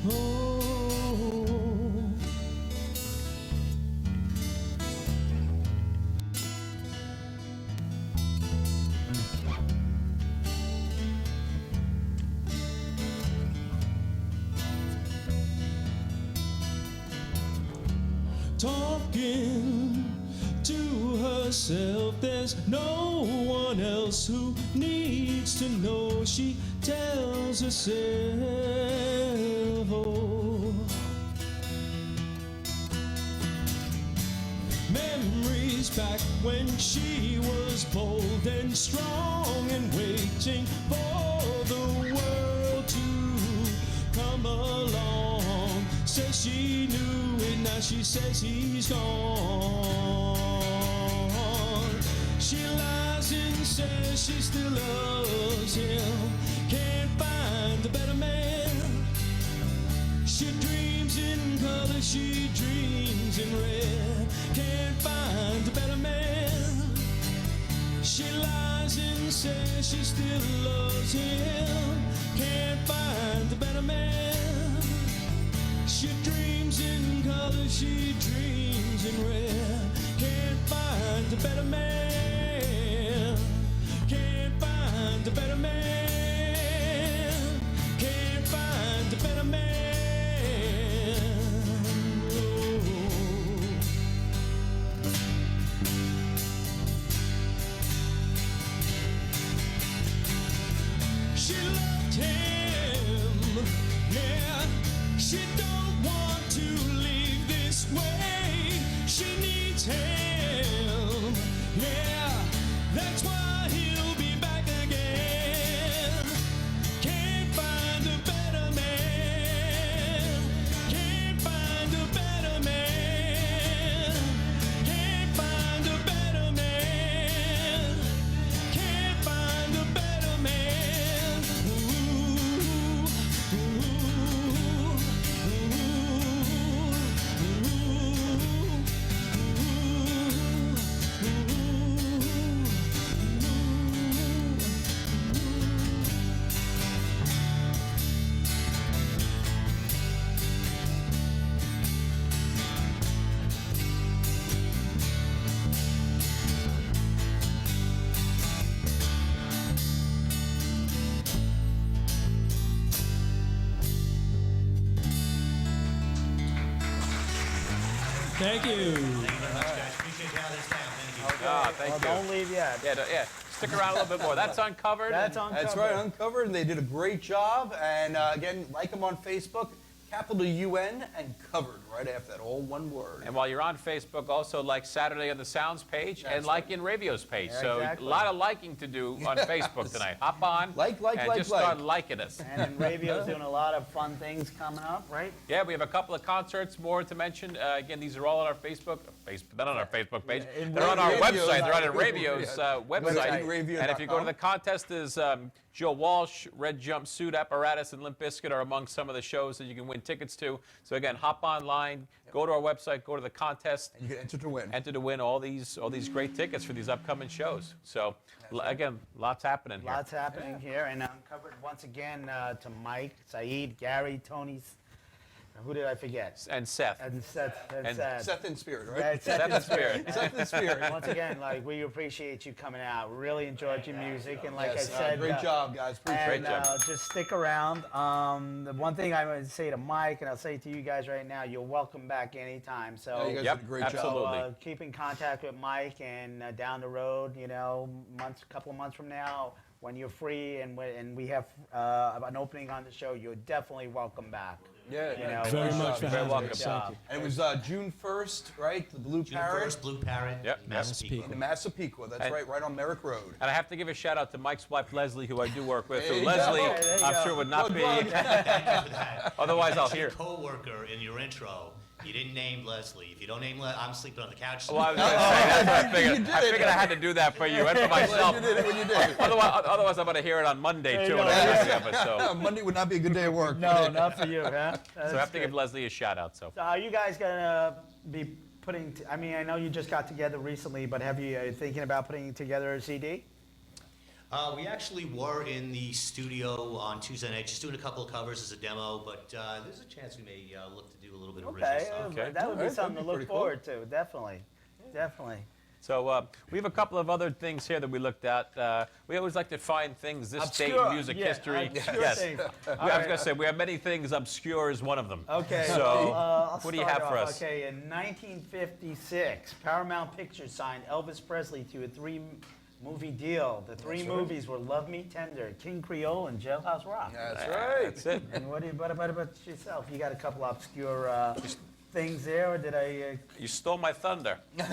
Oh. Talking to herself, there's no one else who needs to know. She tells herself, oh. Memories back when she was bold and strong and waiting for the world to come along. Says she knew it, now she says he's gone. She lies and says she still loves him. Can't find a better man. She dreams in color, she dreams in red. Can't find a better man. She lies and says she still loves him. Can't find a better man. She dreams in color, she dreams in red. Can't find a better man. Can't find a better man. Can't find a better man. Oh. She loved him, yeah. She don't want to leave this way. She needs him, yeah. That's why he'll be back again. Can't find a better man. Can't find a better man. Can't find a better man. Can't find a better man. Ooh, ooh. Thank you. Thank you very much, guys. Appreciate you having us down. Thank you. Ah, thank Well, you. don't leave yet. Yeah. Stick around a little bit more. That's Uncovered. That's Uncovered. That's right, Uncovered, and they did a great job. And again, like them on Facebook, capital UN and Covered, right after that, all one word. And while you're on Facebook, also like Saturday on the Sounds page and like in Radio's page. Yeah, so exactly. a lot of liking to do on Facebook tonight. Hop on Like, and just start liking us. And Radio's doing a lot of fun things coming up, right? Yeah, we have a couple of concerts more to mention. Again, these are all on our Facebook. Not on our Facebook page. They're on our Radio's- website. They're on Radio's website. Ravio.com. And if you go to the contest, is Joe Walsh, Red Jumpsuit Apparatus, and Limp Bizkit are among some of the shows that you can win tickets to. So again, hop online, go to our website, go to the contest. And you can enter to win. Enter to win all these great tickets for these upcoming shows. So again, lots happening here. Lots happening here, and Uncovered once again to Mike, Saeed, Gary, Tony's Who did I forget? And Seth. And Seth. And And Seth. Seth in spirit, Yeah, right? Seth in spirit. Seth in spirit. Once again, like, we appreciate you coming out. Really enjoyed your music, and like Yes, I said, great job, guys. Appreciate and, it. just stick around. The one thing I would say to Mike, and I'll say to you guys right now, you're welcome back anytime. So Yeah, you guys did a great job. absolutely. keep in contact with Mike, and down the road, you know, couple of months from now, when you're free and we have an opening on the show, you're definitely welcome back. Yeah, You know, Very good much for job. having welcome. us. Good job. And it was June 1st, right? The Blue June Parrot 1st, Blue Parrot, Yep, Massapequa. in Massapequa. That's And- right on Merrick Road. And I have to give a shout out to Mike's wife, Leslie, who I do work with. There Who you Leslie, go. There you I'm go. sure would not Plug, be. plug. Thank you for that. Otherwise, I'll That's hear. your co-worker in your intro. You didn't name Leslie. If you don't name Leslie, I'm sleeping on the couch. Well, I was going to say, that's what I You figured. did I it. figured I had to do that for you and for myself. You did it when you did it. Otherwise, I'm going to hear it on Monday, too. you when go. I get the episode. Monday would not be a good day of work. No, not for you, huh? So I have to give Leslie a shout out. So So are you guys gonna be putting? I mean, I know you just got together recently, but are you thinking about putting together a CD? We actually were in the studio on Tuesday night, just doing a couple of covers as a demo, but there's a chance we may look to do a little bit of original Okay, stuff. Okay. that would be Alright, something that'd to be look pretty cool. forward to. Definitely, definitely. So we have a couple of other things here that we looked at. We always like to find things this state Obscure, in music yeah, history. obscure Yes. things. I was going to say we have many things. Obscure is one of them. Okay. So I'll what do you start have for off. us? Okay, in 1956, Paramount Pictures signed Elvis Presley to a three-movie deal. The three movies were Love Me Tender, King Creole, and Jailhouse Rock. That's right. That's it. And what about yourself? You got a couple obscure things there, or did I? You stole my thunder. I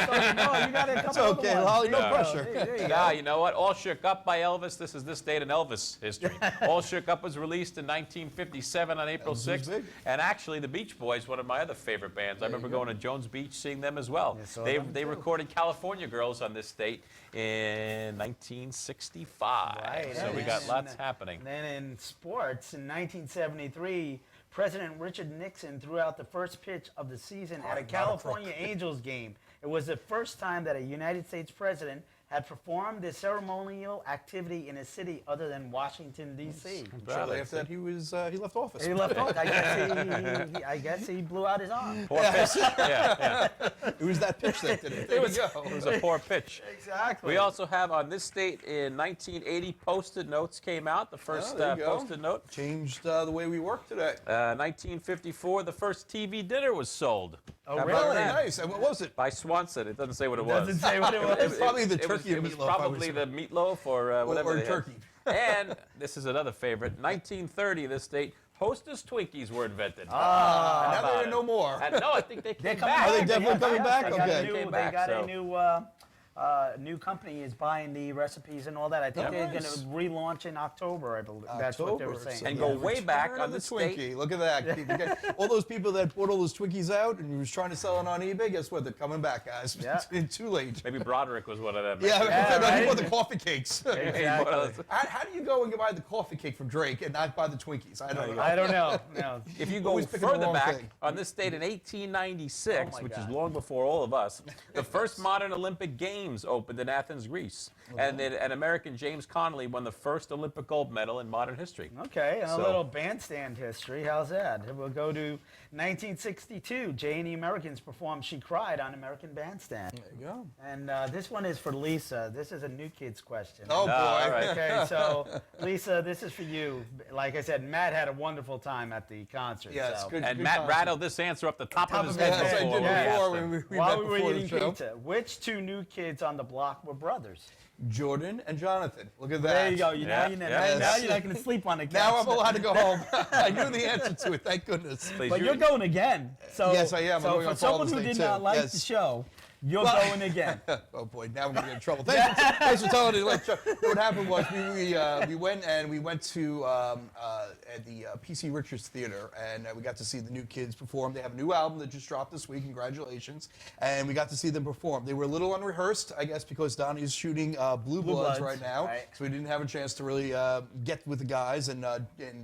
saw, no, you got a couple It's other okay, ones. Lolly, no There you go. pressure. There you go. Nah, you know what? All Shook Up by Elvis. This is this date in Elvis history. All Shook Up was released in 1957 on April Elvis was 6th. big. And actually, the Beach Boys, one of my other favorite bands. I remember going to Jones Beach, seeing them as well. You saw They them too. recorded California Girls on this date in 1965. Right, So we and got then- lots happening. And then in sports, in 1973, President Richard Nixon threw out the first pitch of the season at a California Angels game. It was the first time that a United States president had performed a ceremonial activity in a city other than Washington, D.C. Shortly after that, he left office. He left off. I guess he blew out his arm. Poor pitch. Yeah. It was that pitch that did it. There It was, you go. it was a poor pitch. Exactly. We also have on this date in 1980, Post-it Notes came out. The first there you go. Post-it Note. Changed the way we work today. 1954, the first TV dinner was sold. Oh, How really? about that? Nice. And what was it? By Swanson. It doesn't say what it was. Doesn't say what it was. It's probably the It was- turkey and It was meatloaf, I would probably say. the meatloaf or whatever. Or they had. turkey. And this is another favorite. 1930, this date, Hostess Twinkies were invented. Now about there are it? no more. No, I think they They're came coming back. Are they back. definitely Yes, coming yes, back? They got Okay. a new, Came they back, got so. a new company is buying the recipes and all that. I think Oh, they're going nice. to relaunch in October, I believe. That's what they were October, saying. so And yeah, go way back return on of the this date. Twinkie. Look at that. All those people that bought all those Twinkies out and was trying to sell it on eBay, guess what? They're coming back, guys. Yeah. It's too late. Maybe Broderick was one of them. Yeah, no, right? he bought the coffee cakes. Exactly. How do you go and buy the coffee cake from Drake and not buy the Twinkies? I don't know. I don't know. No. If you go Always picking the further wrong back, thing. on this date in 1896, Oh my which God. is long before all of us, the first modern Olympic Games opened in Athens, Greece. And American James Connolly won the first Olympic gold medal in modern history. Okay, and So- a little bandstand history. How's that? We'll go to 1962. Jay and the Americans performed She Cried on American Bandstand. There you go. And this one is for Lisa. This is a new kid's question. Oh, boy. all right. Okay, so Lisa, this is for you. Like I said, Matt had a wonderful time at the concert. Yes, so. good. And good Matt concert. rattled this answer up the top of his Yes, head I before did we asked before him. when we While met we were before the eating show. pizza, which two new kids on the block were brothers? Jordan and Jonathan. Look at that. There you go. Yeah, yeah. Now you're not going to sleep on the couch. Now I'm allowed to go home. I knew the answer to it. Thank goodness. Please, But you're going again. So, Yes, I am. I'm So going for on someone Father's who Day did too. not like Yes. the show, you're Well- going again. Oh boy, now we're gonna get in trouble. Thanks for telling me. Like, what happened was we went to at the PC Richards Theater, and we got to see the new kids perform. They have a new album that just dropped this week. Congratulations! And we got to see them perform. They were a little unrehearsed, I guess, because Donnie's shooting Blue Bloods Bloods, right now, right. so we didn't have a chance to really get with the guys. And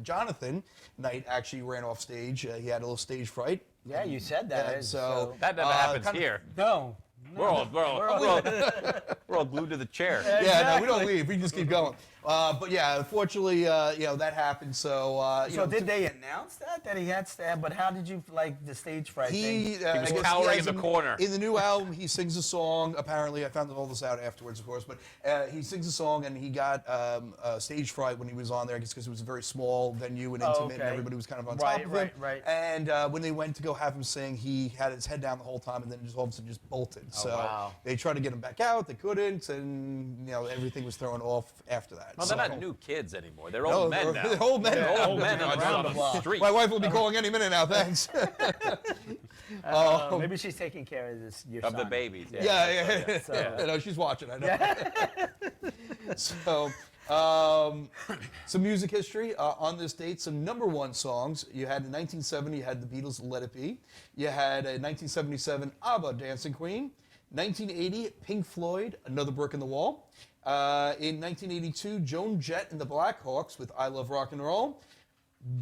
Jonathan Knight actually ran off stage. He had a little stage fright. Yeah, you said that. And so That never happens kind of- here. No. We're all glued to the chair. Yeah, no, we don't leave. We just keep going. But yeah, unfortunately, that happened. So, did they announce that he had stabbed? But how did you like the stage fright thing? He was cowering in the corner. In the new album, he sings a song. Apparently, I found all this out afterwards, of course. But he sings a song, and he got stage fright when he was on there, because it was a very small venue and intimate, and everybody was kind of on top of him. Right. And when they went to go have him sing, he had his head down the whole time, and then just all of a sudden just bolted. They tried to get him back out, they couldn't, and everything was thrown off after that. Well, they're not new kids anymore. They're old men now. They're old men. They're old men on the street. My wife will be calling any minute now. Thanks. Maybe she's taking care of your of son. the babies. Yeah. So. She's watching. I know. So, some music history on this date. Some #1 songs. You had in 1970. You had the Beatles' "Let It Be." You had in 1977 ABBA, "Dancing Queen." 1980, Pink Floyd, "Another Brick in the Wall." In 1982, Joan Jett and the Blackhawks with "I Love Rock and Roll."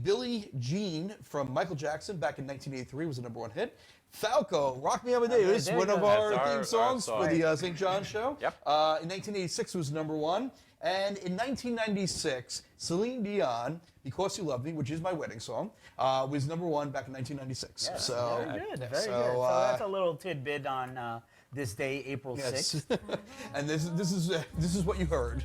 Billie Jean from Michael Jackson back in 1983 was a #1 hit. Falco, "Rock Me Amadeus," one of our theme songs for the St. John Show. Yep. In 1986 was #1. And in 1996, Celine Dion, "Because You Love Me," which is my wedding song, was #1 back in 1996. Yeah, so very good. Very good. So that's a little tidbit on this day, April 6th. And this is what you heard.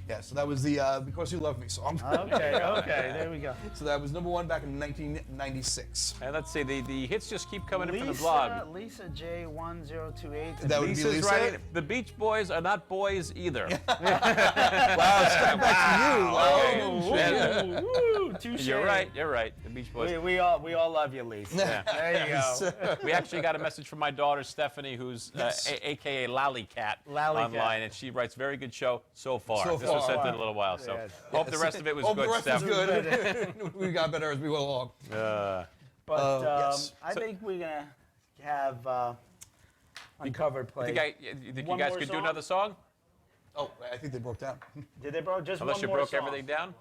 Yeah, so that was the "Because You Love Me" song. Okay, there we go. So that was #1 back in 1996. And let's see, the hits just keep coming in from the blog. Lisa J1028. That would be Lisa's Lisa. writing, "The Beach Boys are not boys either." Wow, it's coming back to you. Touche. You're right. The Beach Boys. We all love you, Lisa. Yeah. There you go. We actually got a message from my daughter Stephanie, who's AKA Lally Cat online, and she writes, "Very good show so far." This was sent in a little while, so hope the rest of it was Hope good, the rest Steph. was good. We got better as we went along. But I think we're gonna have Uncovered play. You think you guys could do another song? Oh, I think they broke down. Did they broke? Just Unless one you more broke song. everything down?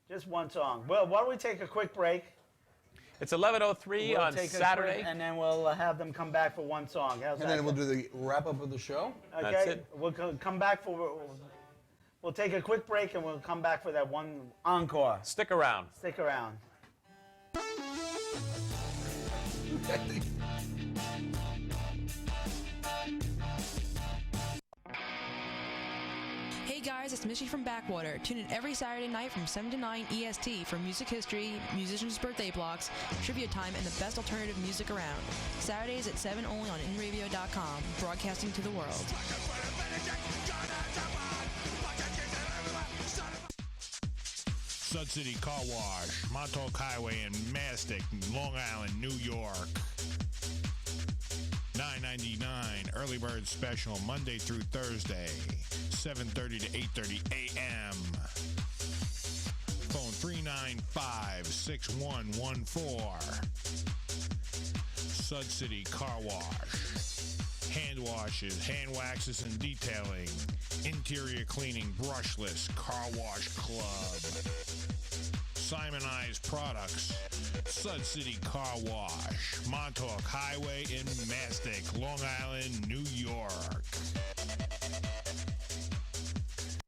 Just one song. Well, why don't we take a quick break? It's 11:03 on Saturday. And then we'll have them come back for one song. How's And that? then we'll do the wrap-up of the show. Okay. That's it. We'll come back for. We'll take a quick break and we'll come back for that one encore. Stick around. Stick around. Hey guys, it's Missy from Backwater. Tune in every Saturday night from 7 to 9 EST for music history, musicians' birthday blocks, trivia time, and the best alternative music around. Saturdays at 7 only on InRadio.com, broadcasting to the world. Sud City Car Wash, Montauk Highway in Mastic, Long Island, New York. $9.99 early bird special Monday through Thursday, 7:30 to 8:30 a.m. Phone 395-6114. Sud City Car Wash. Hand washes, hand waxes and detailing. Interior cleaning, brushless, car wash club. Simonized products. Sud City Car Wash. Montauk Highway in Mastic, Long Island, New York.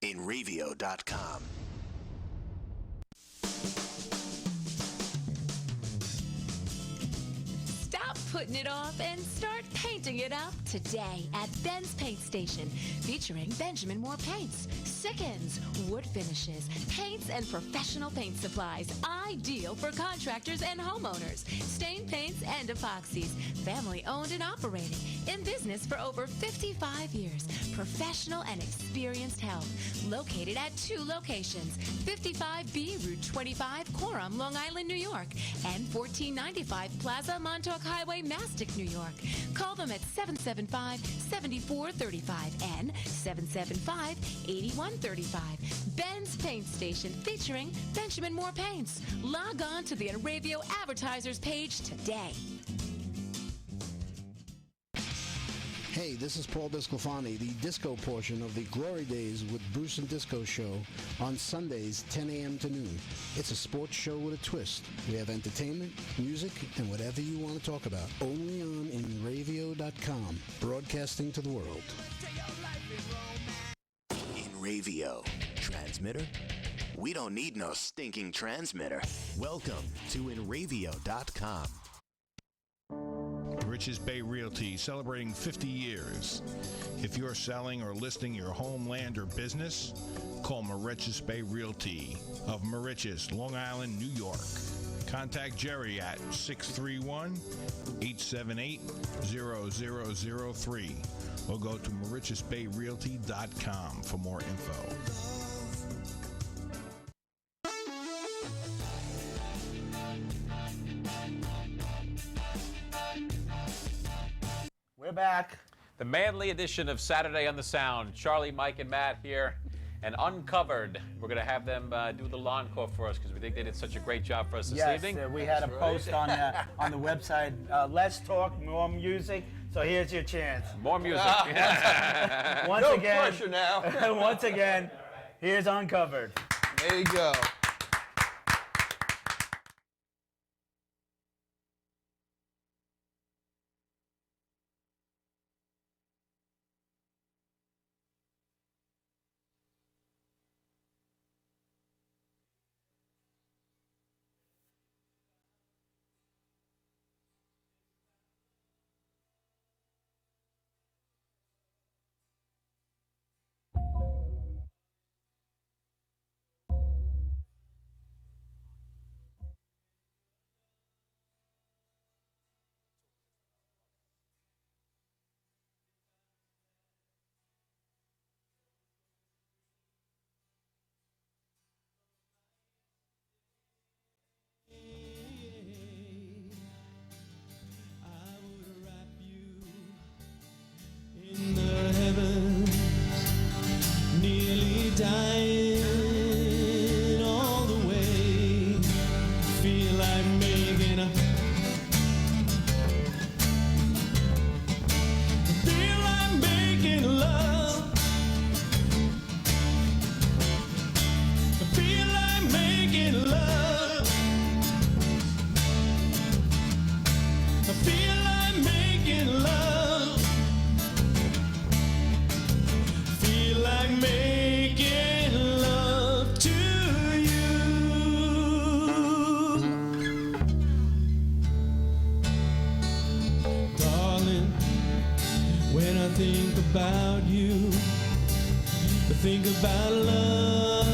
InRavio.com. Stop putting it off and start painting it up today at Ben's Paint Station, featuring Benjamin Moore Paints, Sickens, wood finishes, paints, and professional paint supplies, ideal for contractors and homeowners, stain paints and epoxies, family owned and operated, in business for over 55 years, professional and experienced help, located at 2 locations, 55B Route 25, Coram, Long Island, New York, and 1495 Plaza Montauk Highway, Mastic, New York. Call them at 775-7435 and 775-8135. Ben's Paint Station, featuring Benjamin Moore Paints. Log on to the InRavio advertisers page today. Hey, Hey, this is Paul Disclafani, the disco portion of the Glory Days with Bruce and Disco show on Sundays, 10 a.m. to noon. It's a sports show with a twist. We have entertainment, music, and whatever you want to talk about. Only on InRavio.com, broadcasting to the world. InRavio. Transmitter? We don't need no stinking transmitter. Welcome to InRavio.com. Riches Bay Realty celebrating 50 years. If you're selling or listing your home, land, or business, call Mauritius Bay Realty of Mauritius, Long Island, New York. Contact Jerry at 631-878-0003 or go to MauritiusBayRealty.com for more info. We're back. The manly edition of Saturday on the Sound. Charlie, Mike, and Matt here. And Uncovered, we're going to have them do the encore for us because we think they did such a great job for us this evening. Yes, we had a post on the website, Let's Talk More Music. So here's your chance. More music. Once No again, pressure now. Once again, here's Uncovered. There you go. In the heavens, nearly dying all the way. Feel like making a. Feel like making love. Feel like making love. Feel like making love. Feel like making love to you. Darling, when I think about you, I think about love.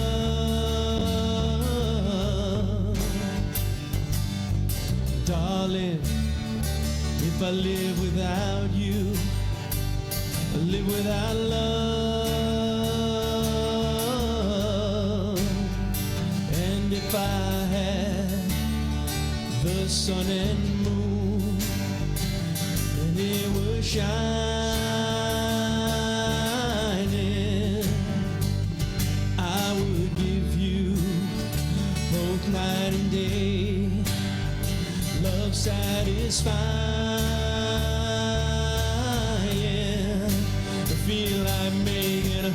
Darling, if I live without you, I live without love. And if I had the sun and moon, and it was shining, I would give you both night and day, love satisfying. I feel like making a.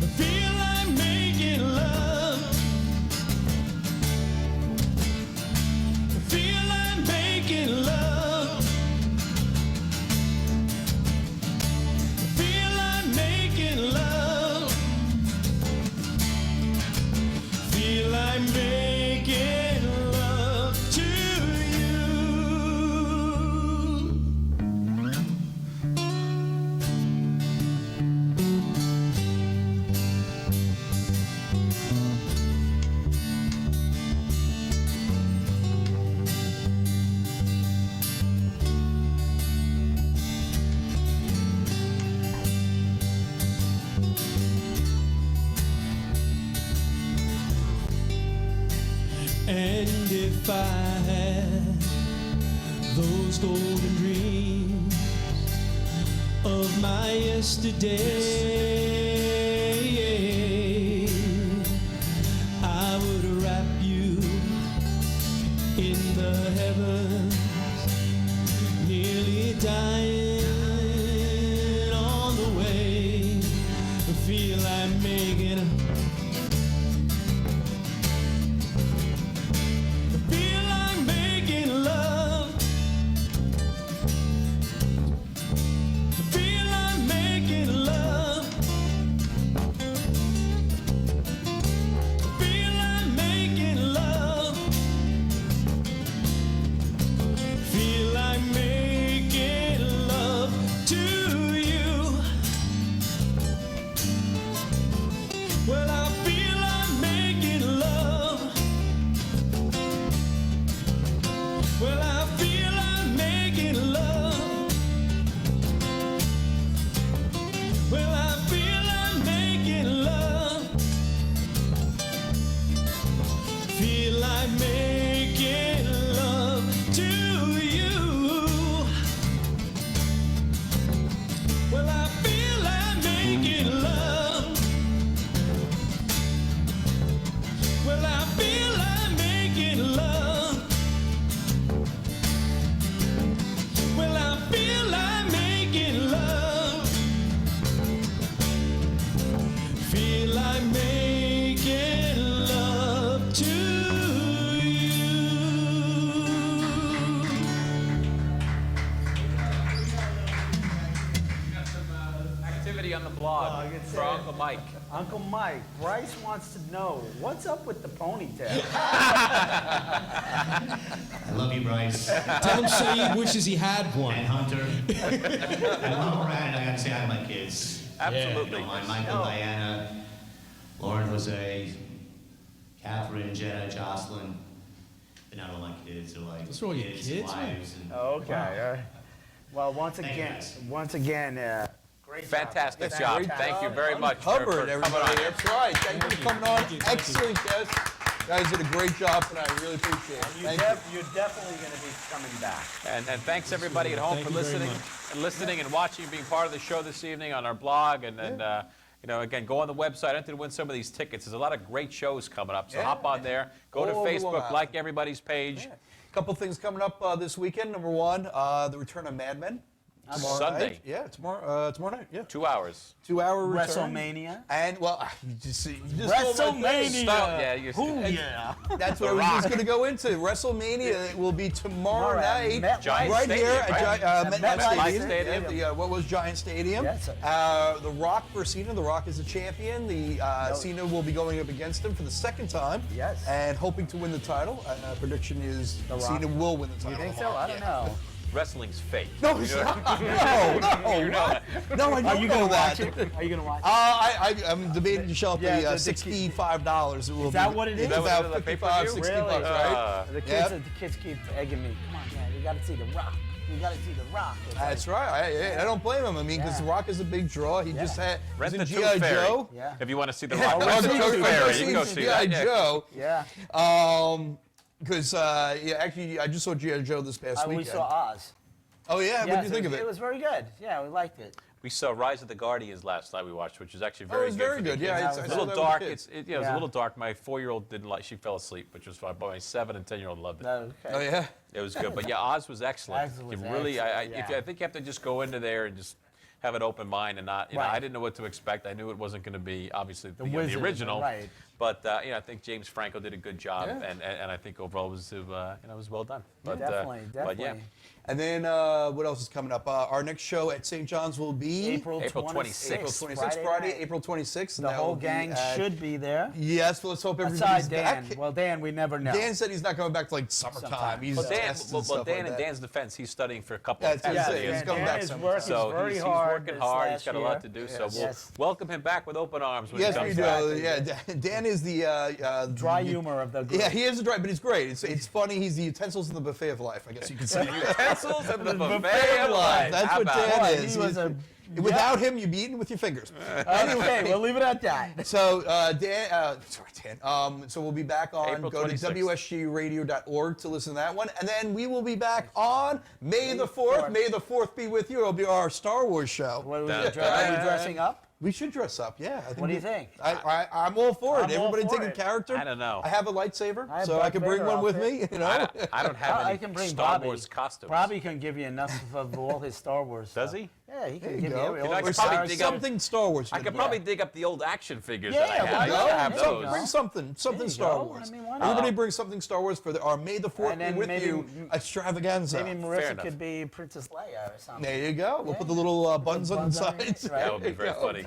I feel like making love. I feel like making love. I feel like making love. Feel like making love to you. And if I had those golden dreams of my yesterday, I would wrap you in the heavens activity on the blog for Uncle Mike. Uncle Mike, Bryce wants to know, what's up with the ponytail? I love you, Bryce. Tell him Saeed wishes he had one. And Hunter. And while we're at it, I got to say hi to my kids. Absolutely. You know, Michael, Diana, Lauren, Jose, Catherine, Jenna, Jocelyn. They're not all my kids. They're like Those are all your kids, kids, wives, and Okay. all right. Well, once Thank you, again, guys. great Fantastic job. job. Great Thank you very much Covered, for coming everybody. on. That's right. Thank you for coming on. Excellent guest. Guys did a great job tonight. I really appreciate it. Thank you. You're definitely going to be coming back. And thanks everybody at home Thank for you very listening and watching, being part of the show this evening on our blog. And you know, again, go on the website. Enter to win some of these tickets. There's a lot of great shows coming up. So hop on there. Go to All over Long Facebook, Island. like everybody's page. Couple things coming up this weekend. Number one, the return of Mad Men. Tomorrow Sunday. night. Yeah, tomorrow night. Yeah. 2 hours. 2-hour return. WrestleMania. And well, you just WrestleMania. Stop. Yeah, you Yeah. That's what I was just going to go into. WrestleMania will be tomorrow night, MetLife right Stadium, here right? at MetLife MetLife Stadium. Stadium. What was Giant Stadium? Yes. The Rock versus Cena. The Rock is the champion. Cena will be going up against him for the second time. Yes. And hoping to win the title. Prediction is The Rock. Cena will win the title. You think so? I don't know. Wrestling's fake. No, it's not. No, You know that. No, I Are don't you know going to that. watch it? Are you going to watch it? I'm debating to shell up Yeah, the the $65. It will Is that be what it is? It's Is that about what it is, 55, the 60 Really? bucks, right? The kids, Yep. the kids keep egging me. Come on, Dad, you got to see The Rock. You got to see The Rock. It's That's right. I don't blame him. I mean, because Yeah. The Rock is a big draw. He just had Rent was the in Tooth G.I. Fairy. Joe. Yeah. If you want to see the Yeah, Rock, rent the I've Tooth Fairy. You can go seen see G.I. that. Yeah. Joe. Yeah. Because actually, I just saw G.I. Joe this past We weekend. saw Oz. Oh yeah, what Yes, did you think of It it? was very good. Yeah, we liked it. We saw Rise of the Guardians last night. We watched, which is actually Oh, very it was good. very for the good. kids. Yeah, I I It's a saw little that dark. with the kids. It was a little dark. My 4-year-old didn't like. She fell asleep, which was fine. But my 7 and 10-year-old loved it. Okay. Oh yeah. It was good. But yeah, Oz was excellent. Oz was You really, excellent, I yeah. think you have to just go into there and just have an open mind and not. You know, Right. I didn't know what to expect. I knew it wasn't going to be obviously the Wizard, original. right. But you know, I think James Franco did a good job, Yeah. and I think overall it was it was well done. But, Definitely. But yeah, And then what else is coming up? Our next show at St. John's will be April 26th. April 26th, Friday, night. April 26th. and The that whole will be gang at- should be there. Yes, well, let's hope Aside everybody's Dan. back. Well, Dan, we never know. Dan said he's not coming back till like summertime. Sometime. He's Well, Dan, testing well, stuff Dan like in that. Dan's defense, he's studying for a couple Yeah, of that's tests. what I'm that he saying. has He's coming Dan back is sometime. working So very he's hard. working this hard. He's last got a year. lot to do. So we'll Yes. welcome him back with open arms when Yes, he we comes do. back. Yeah, Dan is the Dry humor of the group. Yeah, he is the dry, but he's great. It's funny. He's the utensils in the buffet of life, I guess you could say. Utensils and the Buffet buffet of life. That's How what about Dan it? is. He was a Without him, you'd be eating with your fingers. Okay, we'll leave it at that. So Dan, so we'll be back on. April Go to 26th. WSGradio.org to listen to that one, and then we will be back on May the 4th. May the 4th be with you. It'll be our Star Wars show. What are we Dun, are you dressing up? We should dress up, yeah. I think What do you think? I'm all for it. I'm all Everybody for take a it. character. I don't know. I have a lightsaber, I have so I Darth can bring Vader one with outfit. me. You know. I don't have I any can bring Star Bobby. Wars costumes. Bobby can give you enough of all his Star Wars Does stuff. he? Yeah, he There can you give go. you every You know, I all could the probably Star dig Wars. up- Something Star Wars. I could probably dig up the old action figures Yeah, that I have. well, I have there you those. go. Bring something There you Star go. Wars. I mean, why not? Everybody bring something Star Wars for our May the 4th And be then with maybe- you extravaganza. Maybe Fair Marissa enough. could be Princess Leia or something. There you go. We'll Yeah. put the little buns on the buns on it, sides. right. That would be There you very go. funny.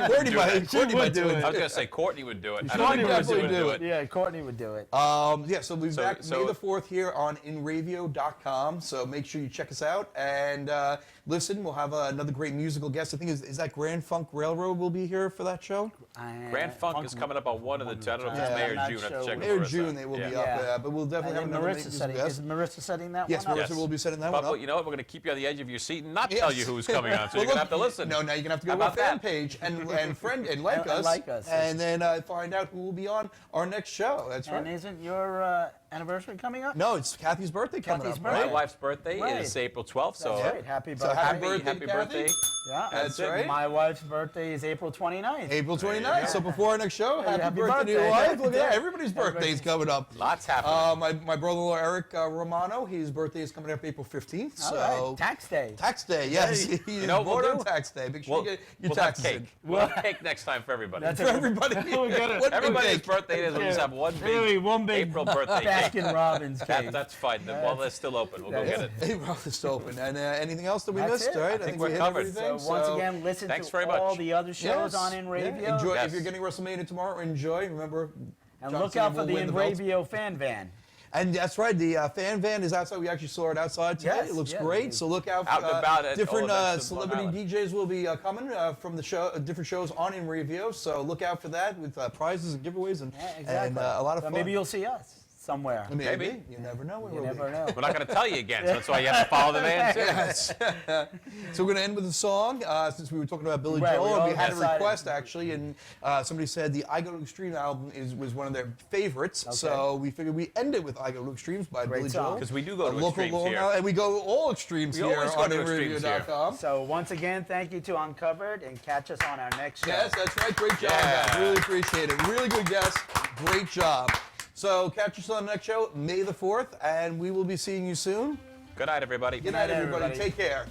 Courtney do might, it. Courtney might do it. I was gonna say Courtney would do it. I Courtney don't think would Marissa do would it. do it. Yeah, Courtney would do it. Yeah, so we'll be So- back so- May the 4th here on InRavio.com. So make sure you check us out and listen. We'll have another great musical guest. I think is that Grand Funk Railroad will be here for that show. Grand Funk is coming up on one of the two. I don't know if it's Yeah, May I'm or not June. I have to sure. check May with or Marissa. June they will be Yeah. up, but we'll definitely And have then another Marissa musical is guest. Marissa setting that Yes, one up? Marissa will be setting that But one up. you know what? We're going to keep you on the edge of your seat and not Yes. tell you who's coming on, so Well, you're going to look, have to listen. No, now you're gonna have to go How to our about fan that? page and friend and like And us, like us. and then find out who will be on our next show. That's And right. isn't your anniversary coming up? No, it's Kathy's birthday coming Kathy's up. My right? birthday. wife's birthday Right. is April 12th, so That's right. Happy So birthday. happy birthday, happy Kathy. birthday. Yeah, That's right. My wife's birthday is April 29th. April There you 29th. nice. So before our next show, Hey, happy happy birthday to your birthday. wife. Look at that. Everybody's birthday's coming up. Lots happening. My brother-in-law, Eric Romano, his birthday is coming up April 15th. All So right. Tax day. Tax day, yes. Hey. He is You know what born we'll on do? tax day. Make sure you get your We'll have taxes cake. in. We'll have cake next time for everybody. That's For everybody. We'll get it. One big Everybody's cake. birthday is. We'll just have one Really, big one big April birthday cake. Baskin Robbins cake. That's fine. While they're still open, we'll go get it. Hey, well, it's open. And anything else that we That's missed? it. All right, I think we we're hit covered. everything. So once again, listen Thanks to very all much. the other shows on In Radio. Enjoy. Yes. If you're getting WrestleMania tomorrow, enjoy. Remember, And John look Cena out for will the win In belts. Radio fan van. And that's right, the fan van is outside. We actually saw it outside today. Yes, it looks yeah. great. So look out. Out and about at all different events in Long celebrity Island. DJs will be coming from the show, different shows on In Radio. So look out for that with prizes and giveaways and, Yeah, exactly. and a lot of So fun. maybe you'll see us somewhere. Maybe. You never know. When You we'll never be. know. We're not going to tell you again, so that's why you have to follow the van too. Yes. So we're going to end with a song since we were talking about Billy Right, we Joel. all We had a decided- request actually, and somebody said the I Go to Extreme album was one of their favorites. Okay. So we figured we end it with I Go to Extremes by Great Billy song. Joel. Because we do go A to local extremes Long here. Island- and we go all extremes We here always go on to extremes here. InRadio.com. So once again, thank you to Uncovered, and catch us on our next show. Yes, that's right. Great job, Yeah. guys. Really appreciate it. Really good guest. Great job. So catch us on the next show, May the 4th, and we will be seeing you soon. Good night, everybody. Good night, night, everybody. everybody. Take care.